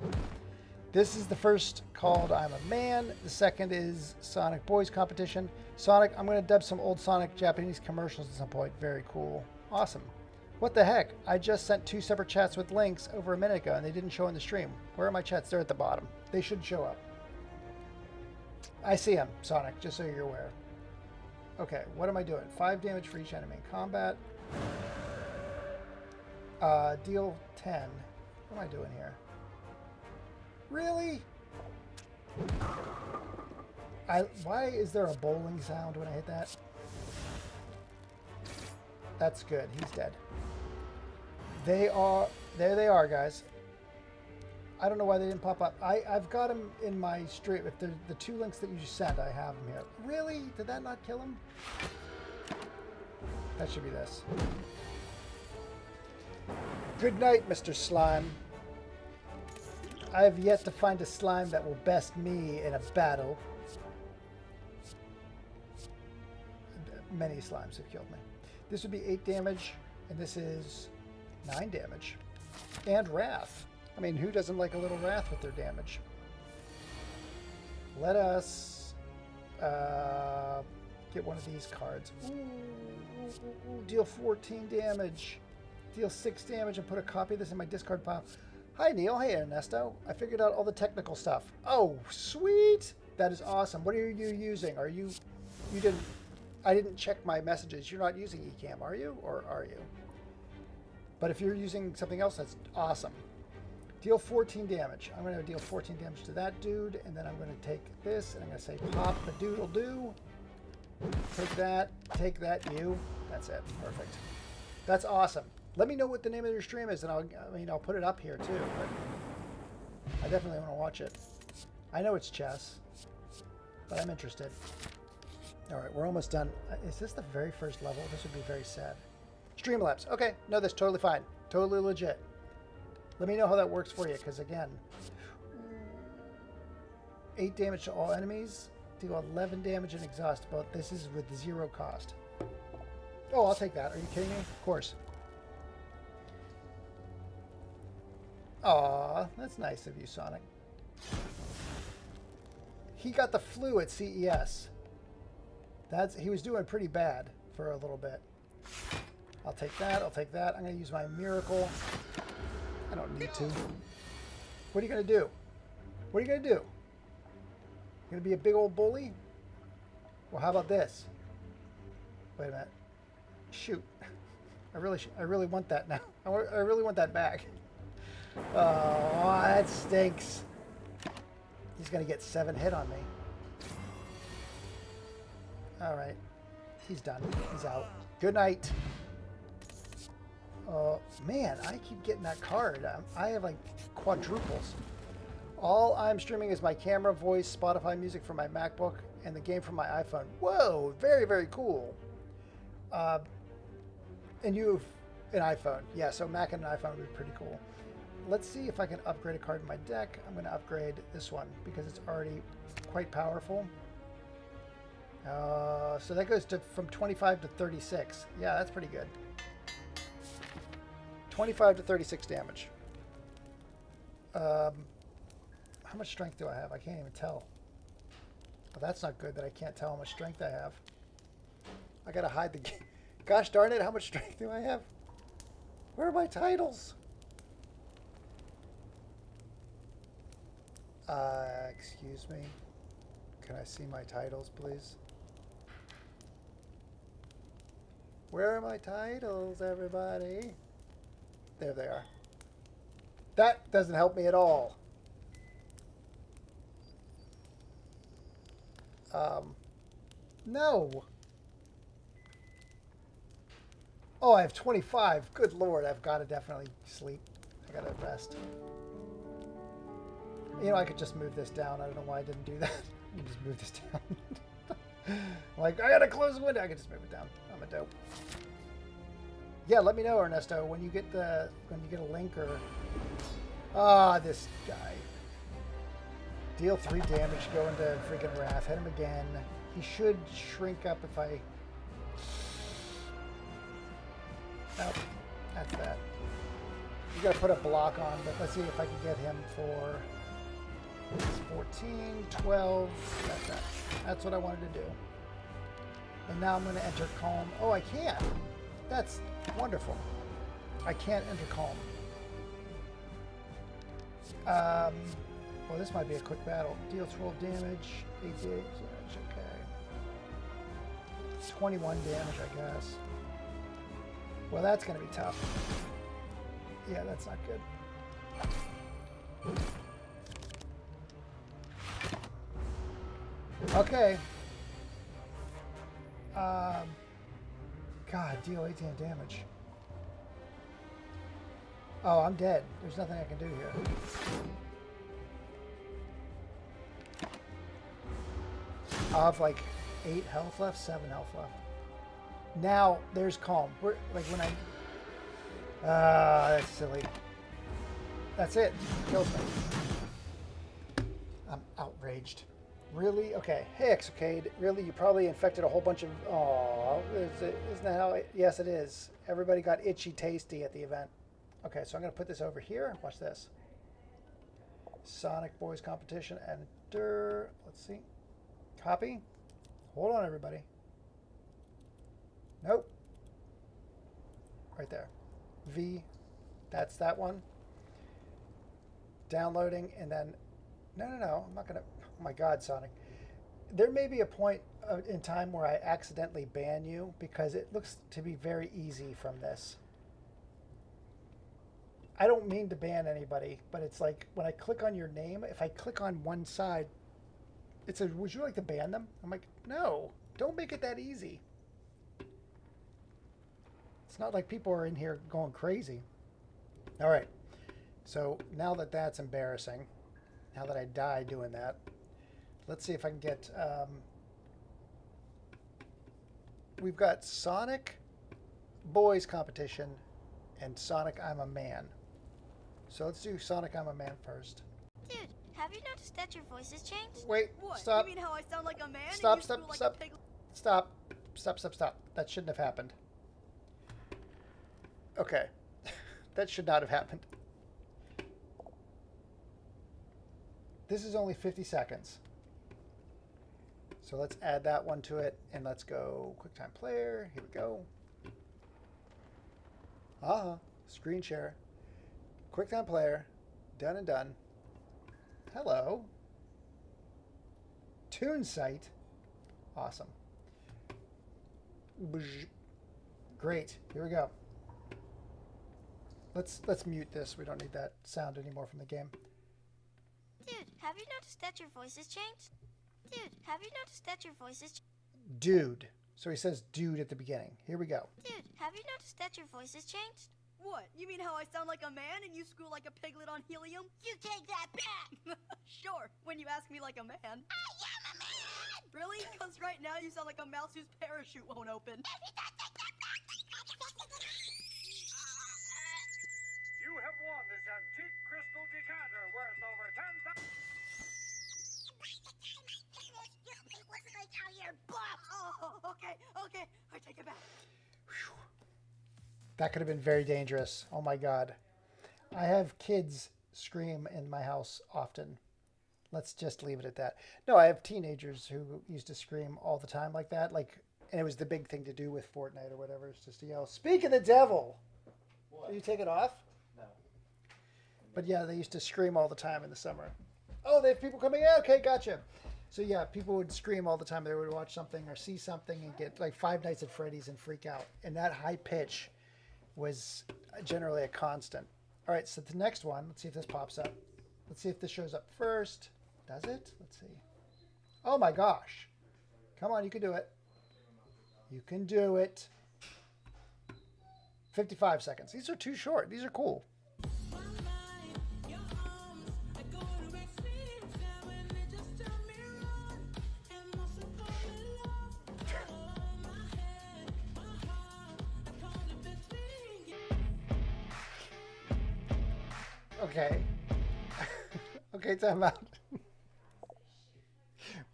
This is the first called I'm a Man. The second is Sonic Boys Competition. Sonic, I'm going to dub some old Sonic Japanese commercials at some point. Very cool. Awesome. What the heck? I just sent 2 separate chats with links over a minute ago and they didn't show in the stream. Where are my chats? They're at the bottom. They should show up. I see them, Sonic, just so you're aware. Okay, what am I doing? 5 damage for each enemy in combat. Deal 10. What am I doing here? Really? Why is there a bowling sound when I hit that? That's good. He's dead. There they are, guys. I don't know why they didn't pop up. I've got them in my stream. If they're the 2 links that you just sent, I have them here. Really? Did that not kill him? That should be this. Good night, Mr. Slime. I have yet to find a slime that will best me in a battle. Many slimes have killed me. This would be 8 damage, and this is 9 damage. And Wrath. I mean, who doesn't like a little Wrath with their damage? Let us get one of these cards. Ooh, deal 14 damage. Deal 6 damage and put a copy of this in my discard pile. Hi, Neil. Hey, Ernesto. I figured out all the technical stuff. Oh, sweet. That is awesome. What are you using? I didn't check my messages. You're not using Ecamm, are you? Or are you? But if you're using something else, that's awesome. Deal 14 damage. I'm going to deal 14 damage to that dude, and then I'm going to take this, and I'm going to say pop the doodle-doo. Take that, you. That's it. Perfect. That's awesome. Let me know what the name of your stream is, and I'll put it up here too. But I definitely want to watch it. I know it's chess, but I'm interested. All right, we're almost done. Is this the very first level? This would be very sad. Streamlabs. Okay, no, that's totally fine. Totally legit. Let me know how that works for you, because again, 8 damage to all enemies, deal 11 damage and exhaust, but this is with 0 cost. Oh, I'll take that. Are you kidding me? Of course. Aw, that's nice of you, Sonic. He got the flu at CES. He was doing pretty bad for a little bit. I'll take that. I'll take that. I'm going to use my miracle. I don't need to. What are you going to do? What are you going to do? You going to be a big old bully? Well, how about this? Wait a minute. Shoot. I really want that now. I really want that back. Oh, that stinks. He's going to get 7 hit on me. All right. He's done. He's out. Good night. Man, I keep getting that card. I have like quadruples. All I'm streaming is my camera, voice, Spotify music from my MacBook, and the game from my iPhone. Whoa, very, very cool. And you have an iPhone. Yeah, so Mac and an iPhone would be pretty cool. Let's see if I can upgrade a card in my deck. I'm going to upgrade this one because it's already quite powerful. So that goes from 25 to 36. Yeah, that's pretty good. 25 to 36 damage. How much strength do I have? I can't even tell. Well, that's not good that I can't tell how much strength I have. I gotta hide the game. Gosh darn it, how much strength do I have? Where are my titles? Excuse me. Can I see my titles, please? Where are my titles, everybody? There they are. That doesn't help me at all. No. Oh, I have 25. Good Lord, I've got to definitely sleep. I got to rest. You know, I could just move this down. I don't know why I didn't do that. I can just move this down. Like, I got to close the window. I can just move it down. I'm a dope. Yeah, let me know, Ernesto, when you get a link or... Ah, this guy. Deal 3 damage, go into freaking Wrath. Hit him again. He should shrink up if I... Nope, that's that. You gotta put a block on, but let's see if I can get him for 14, 12. That's that. That's what I wanted to do. And now I'm gonna enter Calm. Oh, I can. That's wonderful. I can't enter Calm. Well, this might be a quick battle. Deal 12 damage, 8 damage, okay. 21 damage, I guess. Well, that's going to be tough. Yeah, that's not good. Okay. God, deal 18 damage. Oh, I'm dead. There's nothing I can do here. I have like 8 health left, 7 health left. Now there's Calm. Like when I... that's silly. That's it. Kills me. I'm outraged. Really? Okay. Hey, Exocade. Really? You probably infected a whole bunch of... Aw. Isn't that how... Yes, it is. Everybody got itchy tasty at the event. Okay, so I'm going to put this over here. Watch this. Sonic Boys Competition. Enter. Let's see. Copy. Hold on, everybody. Nope. Right there. V. That's that one. Downloading, and then... No. I'm not going to... Oh my God, Sonic. There may be a point in time where I accidentally ban you because it looks to be very easy from this. I don't mean to ban anybody, but it's like when I click on your name, if I click on one side, it says, would you like to ban them? I'm like, no, Don't make it that easy. It's not like people are in here going crazy. All right. So now that that's embarrassing, now that I die doing that, let's see if I can get... we've got Sonic Boys competition and Sonic I'm a Man. So let's do Sonic I'm a Man first. Dude, have you noticed that your voice has changed? Wait, What? stop. You mean how I sound like a man? Stop, and you stop, screw like stop. A pig? Stop. Stop, stop, stop. That shouldn't have happened. Okay. That should not have happened. This is only 50 seconds. So let's add that one to it, and let's go QuickTime Player. Here we go. Screen share. QuickTime Player. Done and done. Hello. Tune site. Awesome. Great. Here we go. Let's mute this. We don't need that sound anymore from the game. Dude, have you noticed that your voice has changed? Dude, have you noticed that your voice has Dude. So he says dude at the beginning. Here we go. Dude, have you noticed that your voice has changed? What? You mean how I sound like a man and you screw like a piglet on helium? You take that back! Sure, when you ask me like a man. I am a man! Really? Because right now you sound like a mouse whose parachute won't open. You have won this antique crystal decanter worth over 10,000. Oh, okay, I take it back. That could have been very dangerous. Oh my God. I have kids scream in my house often. Let's just leave it at that. No, I have teenagers who used to scream all the time like that. And it was the big thing to do with Fortnite or whatever. It's just to yell, "Speak of the devil!" What? Did you take it off? No. But yeah, they used to scream all the time in the summer. Oh, they have people coming in? Okay, gotcha. So yeah, people would scream all the time. They would watch something or see something and get like Five Nights at Freddy's and freak out. And that high pitch was generally a constant. All right, so the next one, let's see if this pops up. Let's see if this shows up first. Does it? Let's see. Oh my gosh. Come on, you can do it. You can do it. 55 seconds. These are too short. These are cool. Okay. Okay, time out.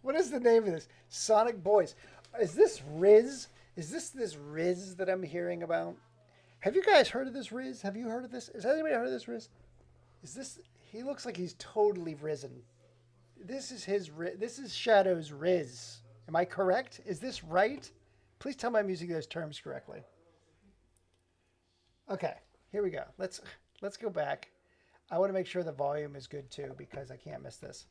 What is the name of this? Sonic Boys. Is this Riz? Is this Riz that I'm hearing about? Have you guys heard of this Riz? Have you heard of this? Has anybody heard of this Riz? Is this... He looks like he's totally risen. This is his... This is Shadow's Riz. Am I correct? Is this right? Please tell me I'm using those terms correctly. Okay, here we go. Let's go back. I want to make sure the volume is good too because I can't miss this.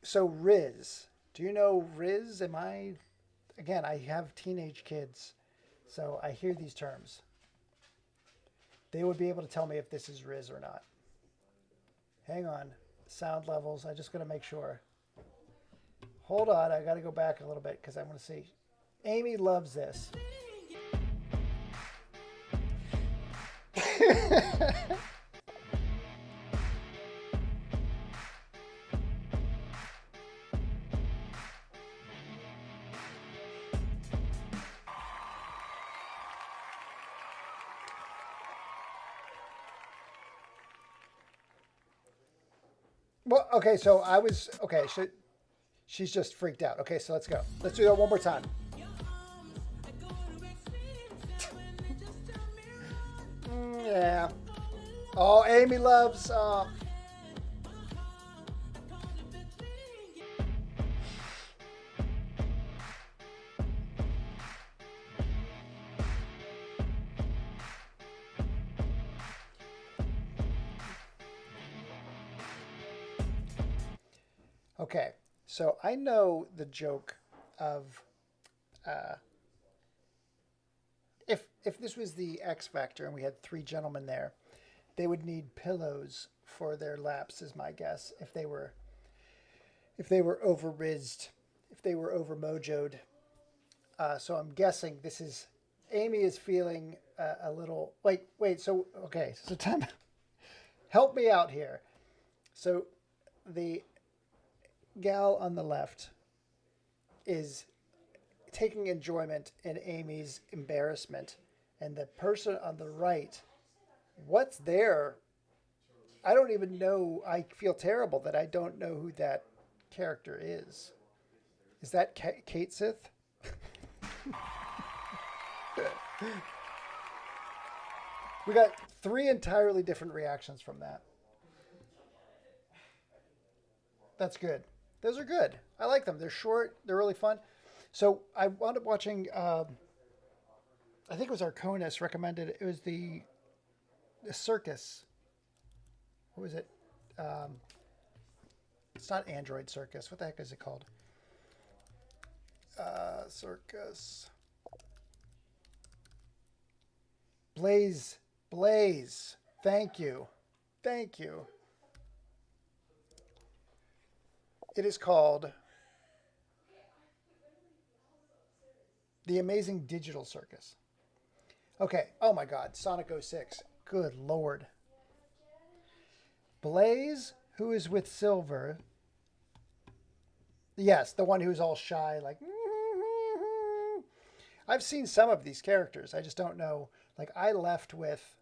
So Riz. Do you know Riz? Again, I have teenage kids, so I hear these terms. They would be able to tell me if this is Riz or not. Hang on. Sound levels. I just got to make sure. Hold on. I got to go back a little bit because I want to see. Amy loves this. Well, okay, so so she's just freaked out. Okay, so let's go. Let's do that one more time. Yeah. Oh, Amy loves... Okay, so I know the joke of if this was the X Factor and we had three gentlemen there, they would need pillows for their laps, is my guess. If they were over rizzed, if they were over mojoed, So I'm guessing this is Amy is feeling a little. Wait. So okay. So time. Help me out here. So the gal on the left is taking enjoyment in Amy's embarrassment, and the person on the right, what's there? I don't even know. I feel terrible that I don't know who that character is. Is that Kate Sith? We got 3 entirely different reactions from that. That's good. Those are good. I like them. They're short. They're really fun. So I wound up watching. I think it was Arconis recommended. It was the circus. What was it? It's not Android Circus. What the heck is it called? Circus. Blaze. Thank you. It is called The Amazing Digital Circus. Okay. Oh my God. Sonic 06. Good Lord. Blaze, who is with Silver. Yes, the one who's all shy, like. I've seen some of these characters. I just don't know. Like, I left with,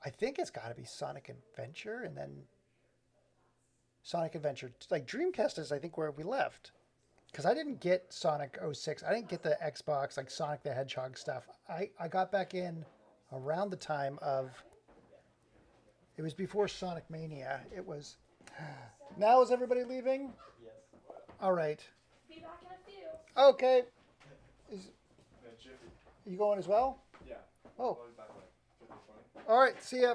I think it's got to be Sonic Adventure, and then Sonic Adventure. Like, Dreamcast is, I think, where we left. Because I didn't get Sonic 06. I didn't get the Xbox, like, Sonic the Hedgehog stuff. I got back in around the time of, it was before Sonic Mania. It was, now is everybody leaving? Yes. All right. Be back in a few. Okay. Are you going as well? Yeah. Oh. I'll be back like 15, 20. All right. See ya.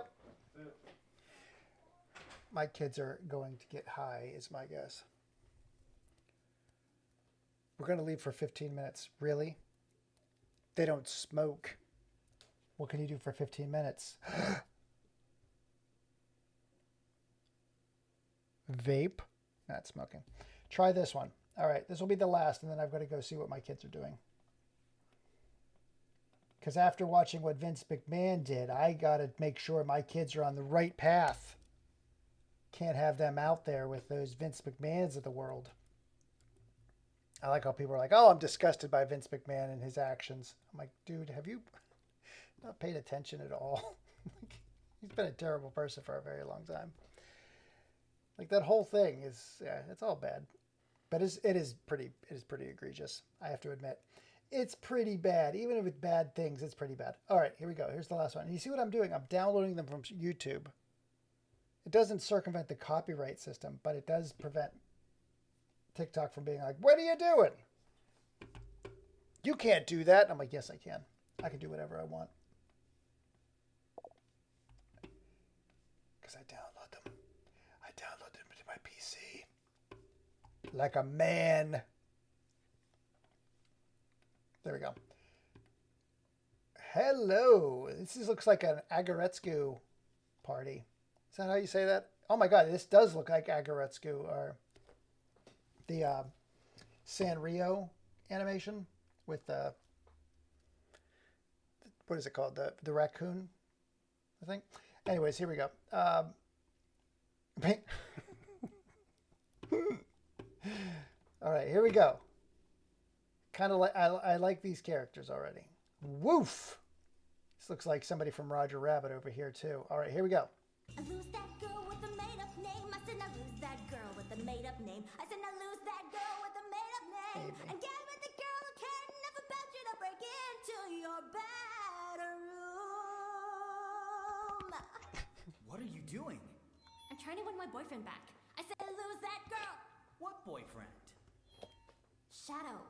My kids are going to get high, is my guess. We're going to leave for 15 minutes. Really? They don't smoke. What can you do for 15 minutes? Vape? Not smoking. Try this one. All right. This will be the last, and then I've got to go see what my kids are doing. Because after watching what Vince McMahon did, I got to make sure my kids are on the right path. Can't have them out there with those Vince McMahons of the world. I like how people are like, oh, I'm disgusted by Vince McMahon and his actions. I'm like, dude, have you not paid attention at all? He's been a terrible person for a very long time. Like, that whole thing is, yeah, it's all bad. But it is pretty egregious, I have to admit. It's pretty bad. Even if it's bad things, it's pretty bad. All right, here we go. Here's the last one. You see what I'm doing? I'm downloading them from YouTube. It doesn't circumvent the copyright system, but it does prevent TikTok from being like, what are you doing? You can't do that. I'm like, yes, I can. I can do whatever I want. Because I download them. I download them to my PC. Like a man. There we go. Hello. This looks like an Agaretsku party. Is that how you say that? Oh my God, this does look like Agaretsku, or the Sanrio animation with the, what is it called? The raccoon, I think. Anyways, here we go. All right, here we go. Kind of like, I like these characters already. Woof! This looks like somebody from Roger Rabbit over here too. All right, here we go. I lose that girl with the made-up name. I said I lose that girl with the made-up name. I said I lose that girl with the made-up name. Maybe. And get with the girl who cared enough about you to break into your bedroom. What are you doing? I'm trying to win my boyfriend back. I said I lose that girl. What boyfriend? Shadow.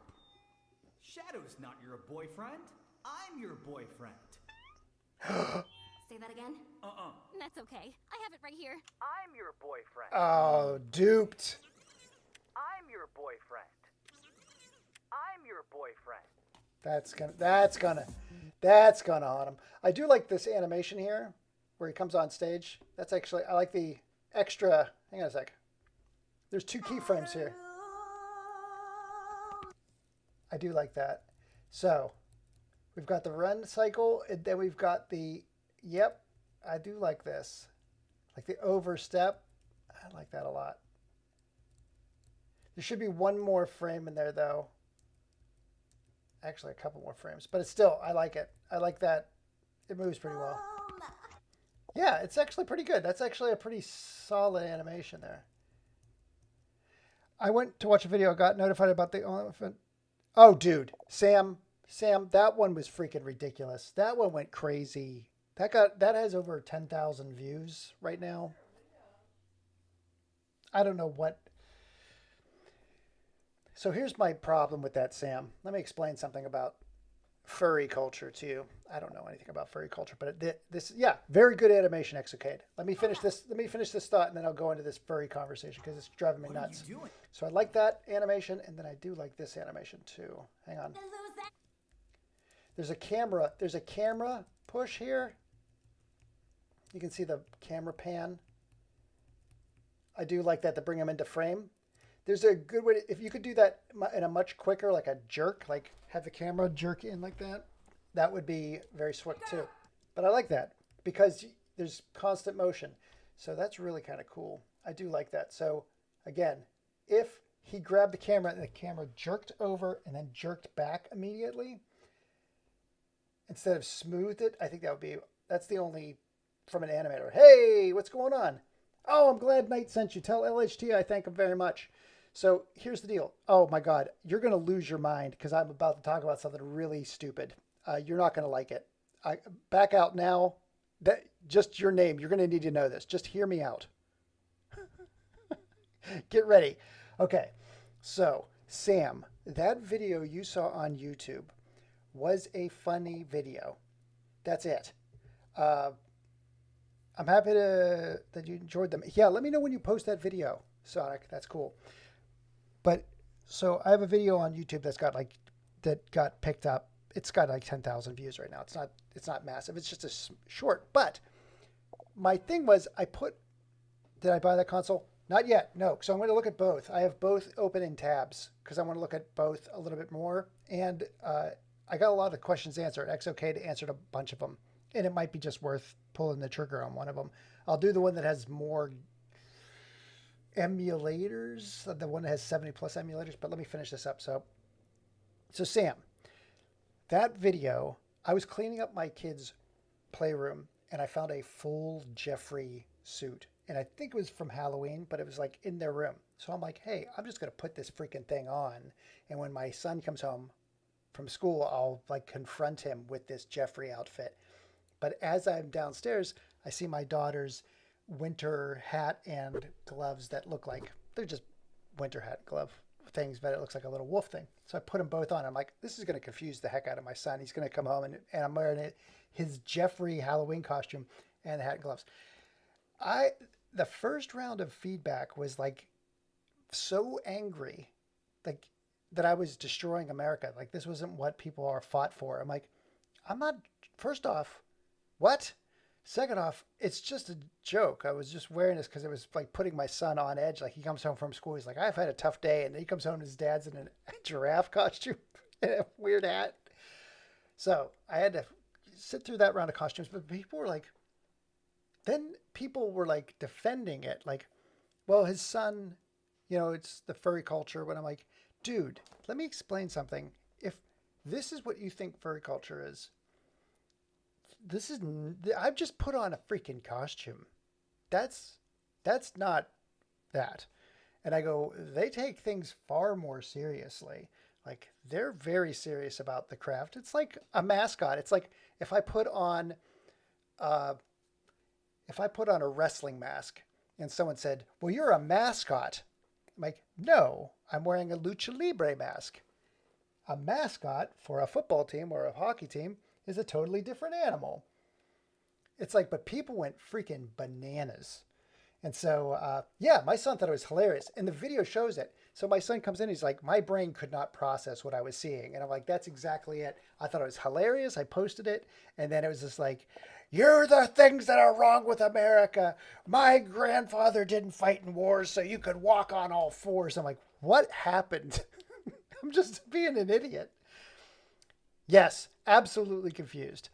Shadow's not your boyfriend. I'm your boyfriend. Say that again? That's okay. I have it right here. I'm your boyfriend. Oh, duped. I'm your boyfriend. I'm your boyfriend. That's gonna haunt him. I do like this animation here where he comes on stage. That's actually, I like the extra, hang on a sec. There's 2 keyframes here. I do like that. So we've got the run cycle, and then we've got the, yep, I do like this. Like the overstep. I like that a lot. There should be one more frame in there, though. Actually, a couple more frames. But it's still, I like it. I like that. It moves pretty well. Yeah, it's actually pretty good. That's actually a pretty solid animation there. I went to watch a video, got notified about the elephant. Oh, dude. Sam, that one was freaking ridiculous. That one went crazy. That has over 10,000 views right now. I don't know what. So here's my problem with that, Sam. Let me explain something about furry culture to you. I don't know anything about furry culture, but this, yeah, very good animation, Exocade. Let me finish this. Let me finish this thought, and then I'll go into this furry conversation because it's driving me nuts. What are you doing? So I like that animation, and then I do like this animation too. Hang on. There's a camera. There's a camera push here. You can see the camera pan. I do like that to bring them into frame. There's a good way, if you could do that in a much quicker, like a jerk, like have the camera jerk in like that, that would be very slick too. But I like that because there's constant motion. So that's really kind of cool. I do like that. So again, if he grabbed the camera and the camera jerked over and then jerked back immediately, instead of smoothed it, I think that would be, that's the only, from an animator. Hey, what's going on? Oh, I'm glad Knight sent you. Tell LHT I thank him very much. So here's the deal. Oh my God, you're going to lose your mind because I'm about to talk about something really stupid. You're not going to like it. Back out now. That just your name. You're going to need to know this. Just hear me out. Get ready. Okay. So Sam, that video you saw on YouTube was a funny video. That's it. I'm happy that you enjoyed them. Yeah, let me know when you post that video, Sonic. That's cool. But so I have a video on YouTube that got picked up. It's got like 10,000 views right now. It's not massive. It's just a short. But my thing was, did I buy that console? Not yet. No. So I'm going to look at both. I have both open in tabs because I want to look at both a little bit more. And I got a lot of questions answered. Exocade answered a bunch of them. And it might be just worth pulling the trigger on one of them. I'll do the one that has more emulators, the one that has 70 plus emulators, but let me finish this up. So Sam, that video, I was cleaning up my kid's playroom and I found a full Jeffrey suit. And I think it was from Halloween, but it was like in their room. So I'm like, hey, I'm just going to put this freaking thing on. And when my son comes home from school, I'll like confront him with this Jeffrey outfit. But as I'm downstairs, I see my daughter's winter hat and gloves that look like, they're just winter hat glove things, but it looks like a little wolf thing. So I put them both on. I'm like, this is going to confuse the heck out of my son. He's going to come home and I'm wearing his Jeffrey Halloween costume and the hat and gloves. The first round of feedback was like so angry, like that I was destroying America. Like this wasn't what people are fought for. I'm like, I'm not, first off, what? Second off, it's just a joke. I was just wearing this because it was like putting my son on edge. Like he comes home from school, he's like, I've had a tough day. And then he comes home and his dad's in a giraffe costume and a weird hat. So I had to sit through that round of costumes, but people were like defending it. Like, well, his son, it's the furry culture. But I'm like, dude, let me explain something. If this is what you think furry culture is, I've just put on a freaking costume. That's not that. And I go, they take things far more seriously. Like they're very serious about the craft. It's like a mascot. It's like if I put on a wrestling mask and someone said, well, you're a mascot. I'm like, no, I'm wearing a lucha libre mask. A mascot for a football team or a hockey team is a totally different animal. It's like, but people went freaking bananas. And so, yeah, my son thought it was hilarious. And the video shows it. So my son comes in, he's like, my brain could not process what I was seeing. And I'm like, that's exactly it. I thought it was hilarious. I posted it. And then it was just like, you're the things that are wrong with America. My grandfather didn't fight in wars, so you could walk on all fours. I'm like, what happened? I'm just being an idiot. Yes, absolutely confused.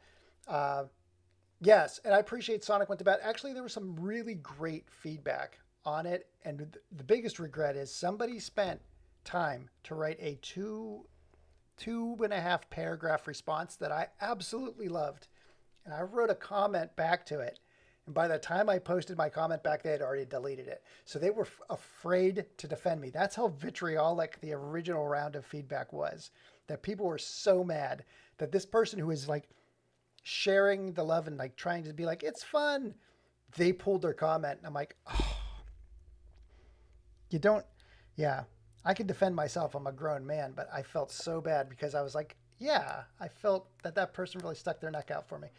Yes, and I appreciate Sonic Went to Bat. Actually, there was some really great feedback on it, and the biggest regret is somebody spent time to write a two and a half paragraph response that I absolutely loved, and I wrote a comment back to it. And by the time I posted my comment back, they had already deleted it. So they were afraid to defend me. That's how vitriolic the original round of feedback was. That people were so mad that this person who is like sharing the love and like trying to be like, it's fun, they pulled their comment. And I'm like, oh, you don't, yeah, I can defend myself. I'm a grown man, but I felt so bad because I was like, yeah, I felt that that person really stuck their neck out for me.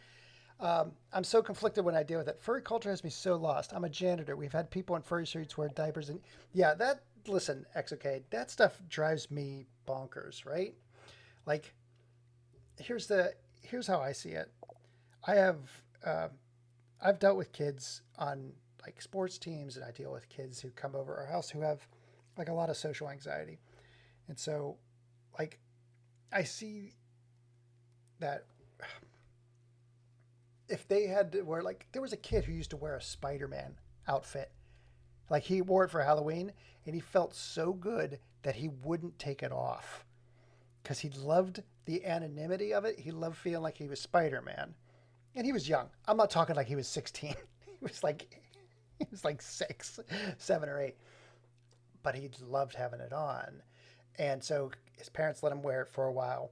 I'm so conflicted when I deal with it. Furry culture has me so lost. I'm a janitor. We've had people in furry suits wear diapers, and yeah, that, listen, XOK, that stuff drives me bonkers, right? Like, here's how I see it. I have I've dealt with kids on like sports teams, and I deal with kids who come over our house who have like a lot of social anxiety, and so like I see that if they had to wear, like, there was a kid who used to wear a Spider-Man outfit. Like, he wore it for Halloween, and he felt so good that he wouldn't take it off because he loved the anonymity of it. He loved feeling like he was Spider-Man. And he was young. I'm not talking like he was 16. He was like 6, 7 or 8. But he loved having it on. And so his parents let him wear it for a while.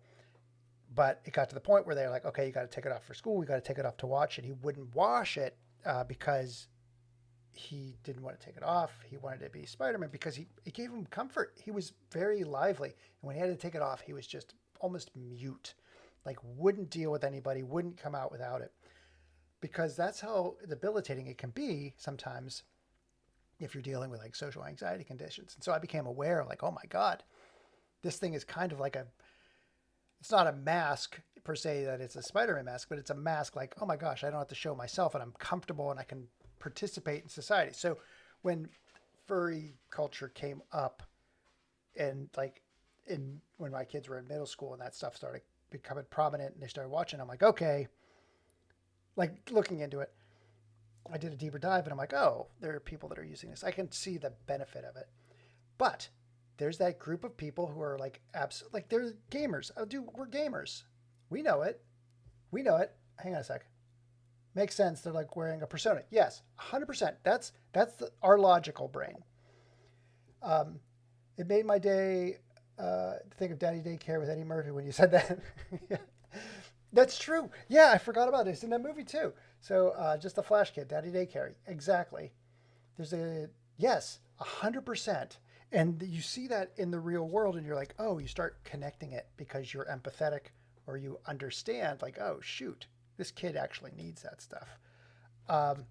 But it got to the point where they're like, okay, you got to take it off for school. We got to take it off to watch it. He wouldn't wash it because he didn't want to take it off. He wanted to be Spider-Man because it gave him comfort. He was very lively. And when he had to take it off, he was just almost mute. Like, wouldn't deal with anybody, wouldn't come out without it. Because that's how debilitating it can be sometimes if you're dealing with like social anxiety conditions. And so I became aware, like, oh my God, this thing is kind of like it's not a mask per se that it's a Spider-Man mask, but it's a mask like, oh my gosh, I don't have to show myself and I'm comfortable and I can participate in society. So when furry culture came up and like when my kids were in middle school and that stuff started becoming prominent and they started watching, I'm like, okay, like looking into it, I did a deeper dive and I'm like, oh, there are people that are using this. I can see the benefit of it. But there's that group of people who are like, like they're gamers. Oh, dude, we're gamers. We know it. We know it. Hang on a sec. Makes sense. They're like wearing a persona. Yes, 100%. That's our logical brain. It made my day think of Daddy Daycare with Eddie Murphy when you said that. Yeah. That's true. Yeah, I forgot about this in that movie too. So just a flash kid, Daddy Daycare. Exactly. There's yes, 100%. And you see that in the real world and you're like, oh, you start connecting it because you're empathetic or you understand like, oh, shoot, this kid actually needs that stuff. And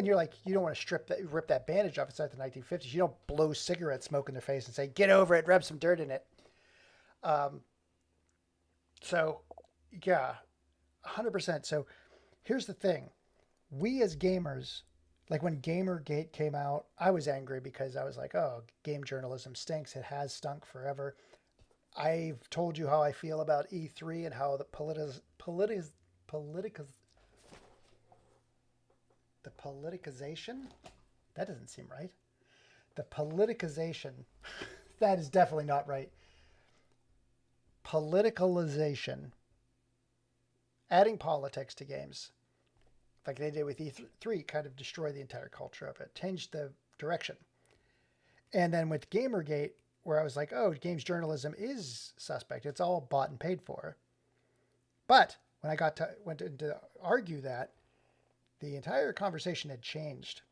you're like, you don't want to rip that bandage off. It's like the 1950s. You don't blow cigarette smoke in their face and say, get over it, rub some dirt in it. So, yeah, 100%. So here's the thing. We as gamers, like when Gamergate came out, I was angry because I was like, oh, game journalism stinks. It has stunk forever. I've told you how I feel about E3 and how the politicization, that doesn't seem right. The politicization, that is definitely not right. Politicalization, adding politics to games, like they did with E3, kind of destroyed the entire culture of it, changed the direction. And then with Gamergate, where I was like, oh, games journalism is suspect. It's all bought and paid for. But when I went to argue that, the entire conversation had changed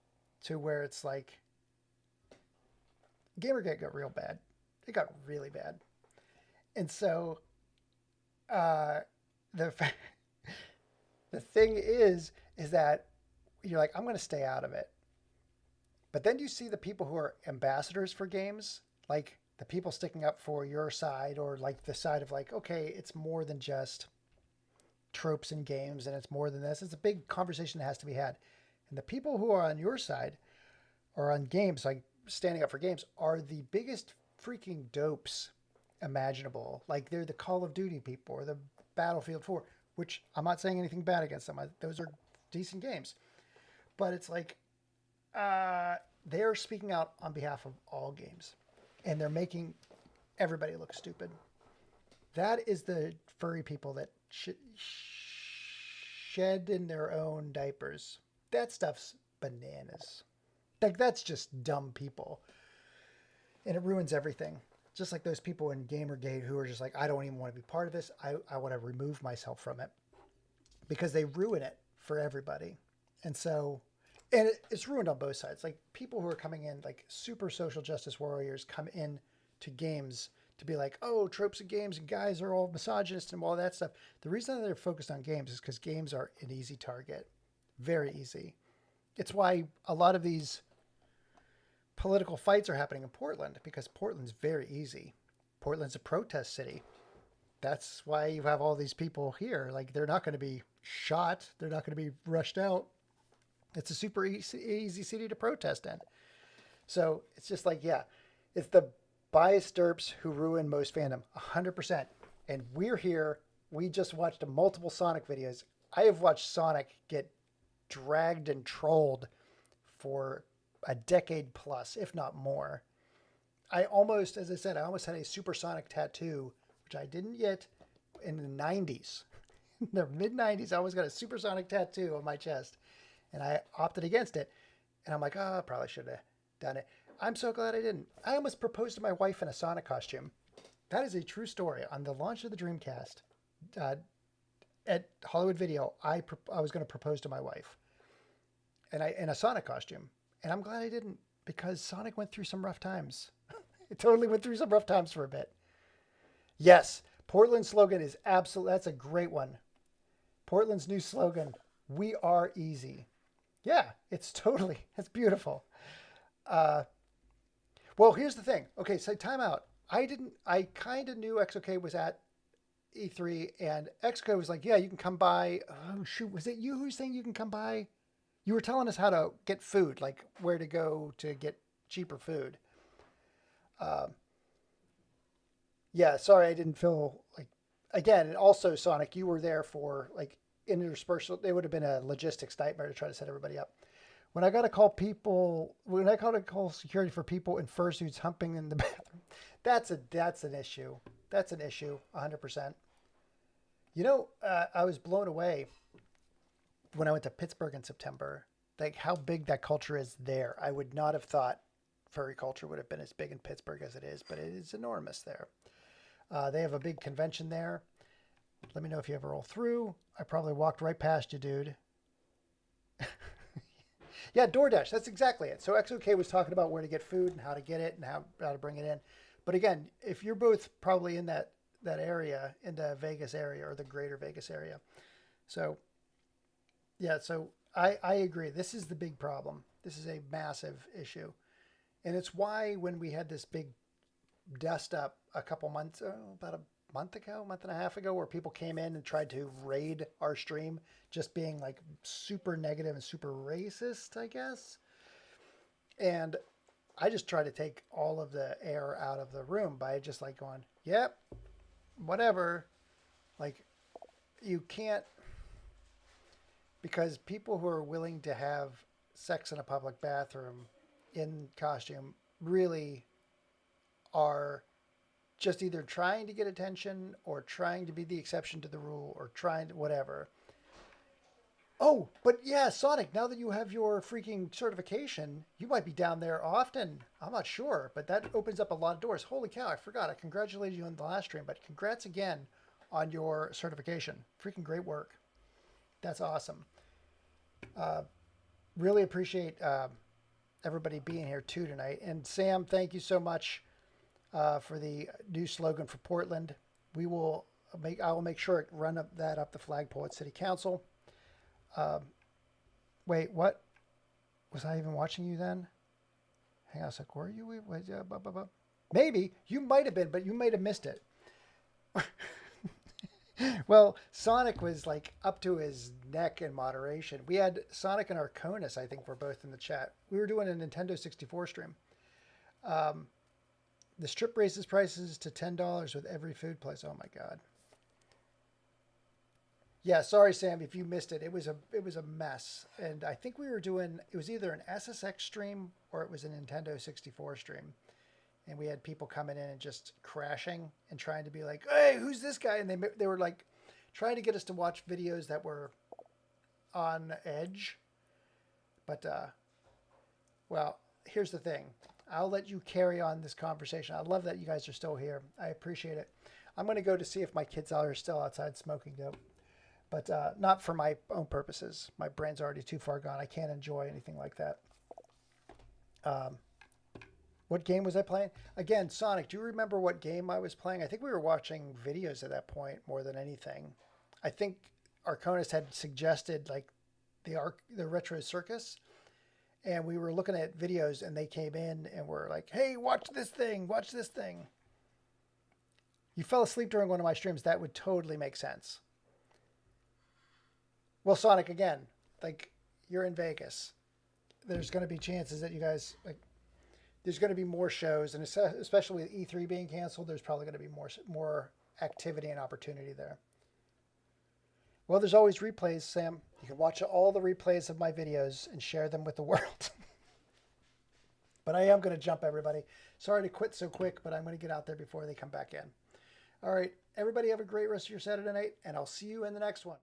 to where it's like, Gamergate got real bad. It got really bad. And so the thing is that you're like, I'm going to stay out of it. But then you see the people who are ambassadors for games, like the people sticking up for your side, or like the side of like, okay, it's more than just tropes in games and it's more than this. It's a big conversation that has to be had. And the people who are on your side or on games, like standing up for games, are the biggest freaking dopes imaginable. Like they're the Call of Duty people or the Battlefield 4, which I'm not saying anything bad against them. Those are decent games. But it's like they're speaking out on behalf of all games. And they're making everybody look stupid. That is the furry people that shed in their own diapers. That stuff's bananas. Like, that's just dumb people. And it ruins everything. Just like those people in Gamergate who are just like, I don't even want to be part of this. I want to remove myself from it. Because they ruin it for everybody. And so, and it's ruined on both sides. Like, people who are coming in, like super social justice warriors, come in to games to be like, oh, tropes of games and guys are all misogynist and all that stuff. The reason that they're focused on games is because games are an easy target. Very easy. It's why a lot of these political fights are happening in Portland, because Portland's very easy. Portland's a protest city. That's why you have all these people here. Like, they're not going to be shot. They're not going to be rushed out. It's a super easy city to protest in. So it's just like, yeah, it's the biased derps who ruin most fandom, 100%. And we're here. We just watched multiple Sonic videos. I have watched Sonic get dragged and trolled for a decade plus, if not more. I almost, as I said, I almost had a Supersonic tattoo, which I didn't get in the 90s. In the mid-90s, I always got a Supersonic tattoo on my chest. And I opted against it. And I'm like, oh, I probably should have done it. I'm so glad I didn't. I almost proposed to my wife in a Sonic costume. That is a true story. On the launch of the Dreamcast, at Hollywood Video, I was going to propose to my wife. And in a Sonic costume. And I'm glad I didn't, because Sonic went through some rough times. It totally went through some rough times for a bit. Yes, Portland's slogan is absolutely, that's a great one. Portland's new slogan, we are easy. Yeah, it's beautiful. Well, here's the thing. Okay, so time out. I kind of knew XOK was at E3, and XOK was like, yeah, you can come by. Oh, shoot, was it you who was saying you can come by? You were telling us how to get food, like where to go to get cheaper food. Yeah, sorry, I didn't feel like, again, and also Sonic, you were there for like interspersal. It would have been a logistics nightmare to try to set everybody up. When I got to call security for people in fursuits humping in the bathroom, that's an issue. That's an issue, 100%. You know, I was blown away when I went to Pittsburgh in September, like how big that culture is there. I would not have thought furry culture would have been as big in Pittsburgh as it is, but it is enormous there. They have a big convention there. Let me know if you ever roll through. I probably walked right past you, dude. Yeah, DoorDash. That's exactly it. So XOK was talking about where to get food and how to get it and how to bring it in. But again, if you're both probably in that area, in the Vegas area or the greater Vegas area. So, yeah, so I agree. This is the big problem. This is a massive issue. And it's why when we had this big dust up about a month and a half ago, where people came in and tried to raid our stream, just being like super negative and super racist, I guess. And I just try to take all of the air out of the room by just like going, yep, whatever. Like, you can't, because people who are willing to have sex in a public bathroom in costume really are just either trying to get attention or trying to be the exception to the rule or trying to whatever. Oh, but yeah, Sonic, now that you have your freaking certification, you might be down there often. I'm not sure, but that opens up a lot of doors. Holy cow, I forgot. I congratulated you on the last stream, but congrats again on your certification. Freaking great work. That's awesome. Really appreciate everybody being here too tonight. And Sam, thank you so much for the new slogan for Portland. I will make sure it run up the flagpole at City Council. Wait, what? Was I even watching you then? Hang on a sec. Were you? Maybe. You might have been, but you might have missed it. Well, Sonic was like up to his neck in moderation. We had Sonic and Arconis, I think, were both in the chat. We were doing a Nintendo 64 stream. The strip raises prices to $10 with every food place. Oh my God. Yeah, sorry, Sam, if you missed it. It was a mess, and I think we were doing. It was either an SSX stream or it was a Nintendo 64 stream, and we had people coming in and just crashing and trying to be like, "Hey, who's this guy?" And they were like trying to get us to watch videos that were on edge. But well, here's the thing. I'll let you carry on this conversation. I love that you guys are still here. I appreciate it. I'm going to go to see if my kids are still outside smoking dope. But not for my own purposes. My brain's already too far gone. I can't enjoy anything like that. What game was I playing? Again, Sonic, do you remember what game I was playing? I think we were watching videos at that point more than anything. I think Arconis had suggested like the Retro Circus. And we were looking at videos and they came in and were like, hey, watch this thing. Watch this thing. You fell asleep during one of my streams. That would totally make sense. Well, Sonic, again, like, you're in Vegas. There's going to be chances that you guys, like, there's going to be more shows, and especially with E3 being canceled, there's probably going to be more activity and opportunity there. Well, there's always replays, Sam. You can watch all the replays of my videos and share them with the world. But I am going to jump, everybody. Sorry to quit so quick, but I'm going to get out there before they come back in. All right, everybody have a great rest of your Saturday night, and I'll see you in the next one.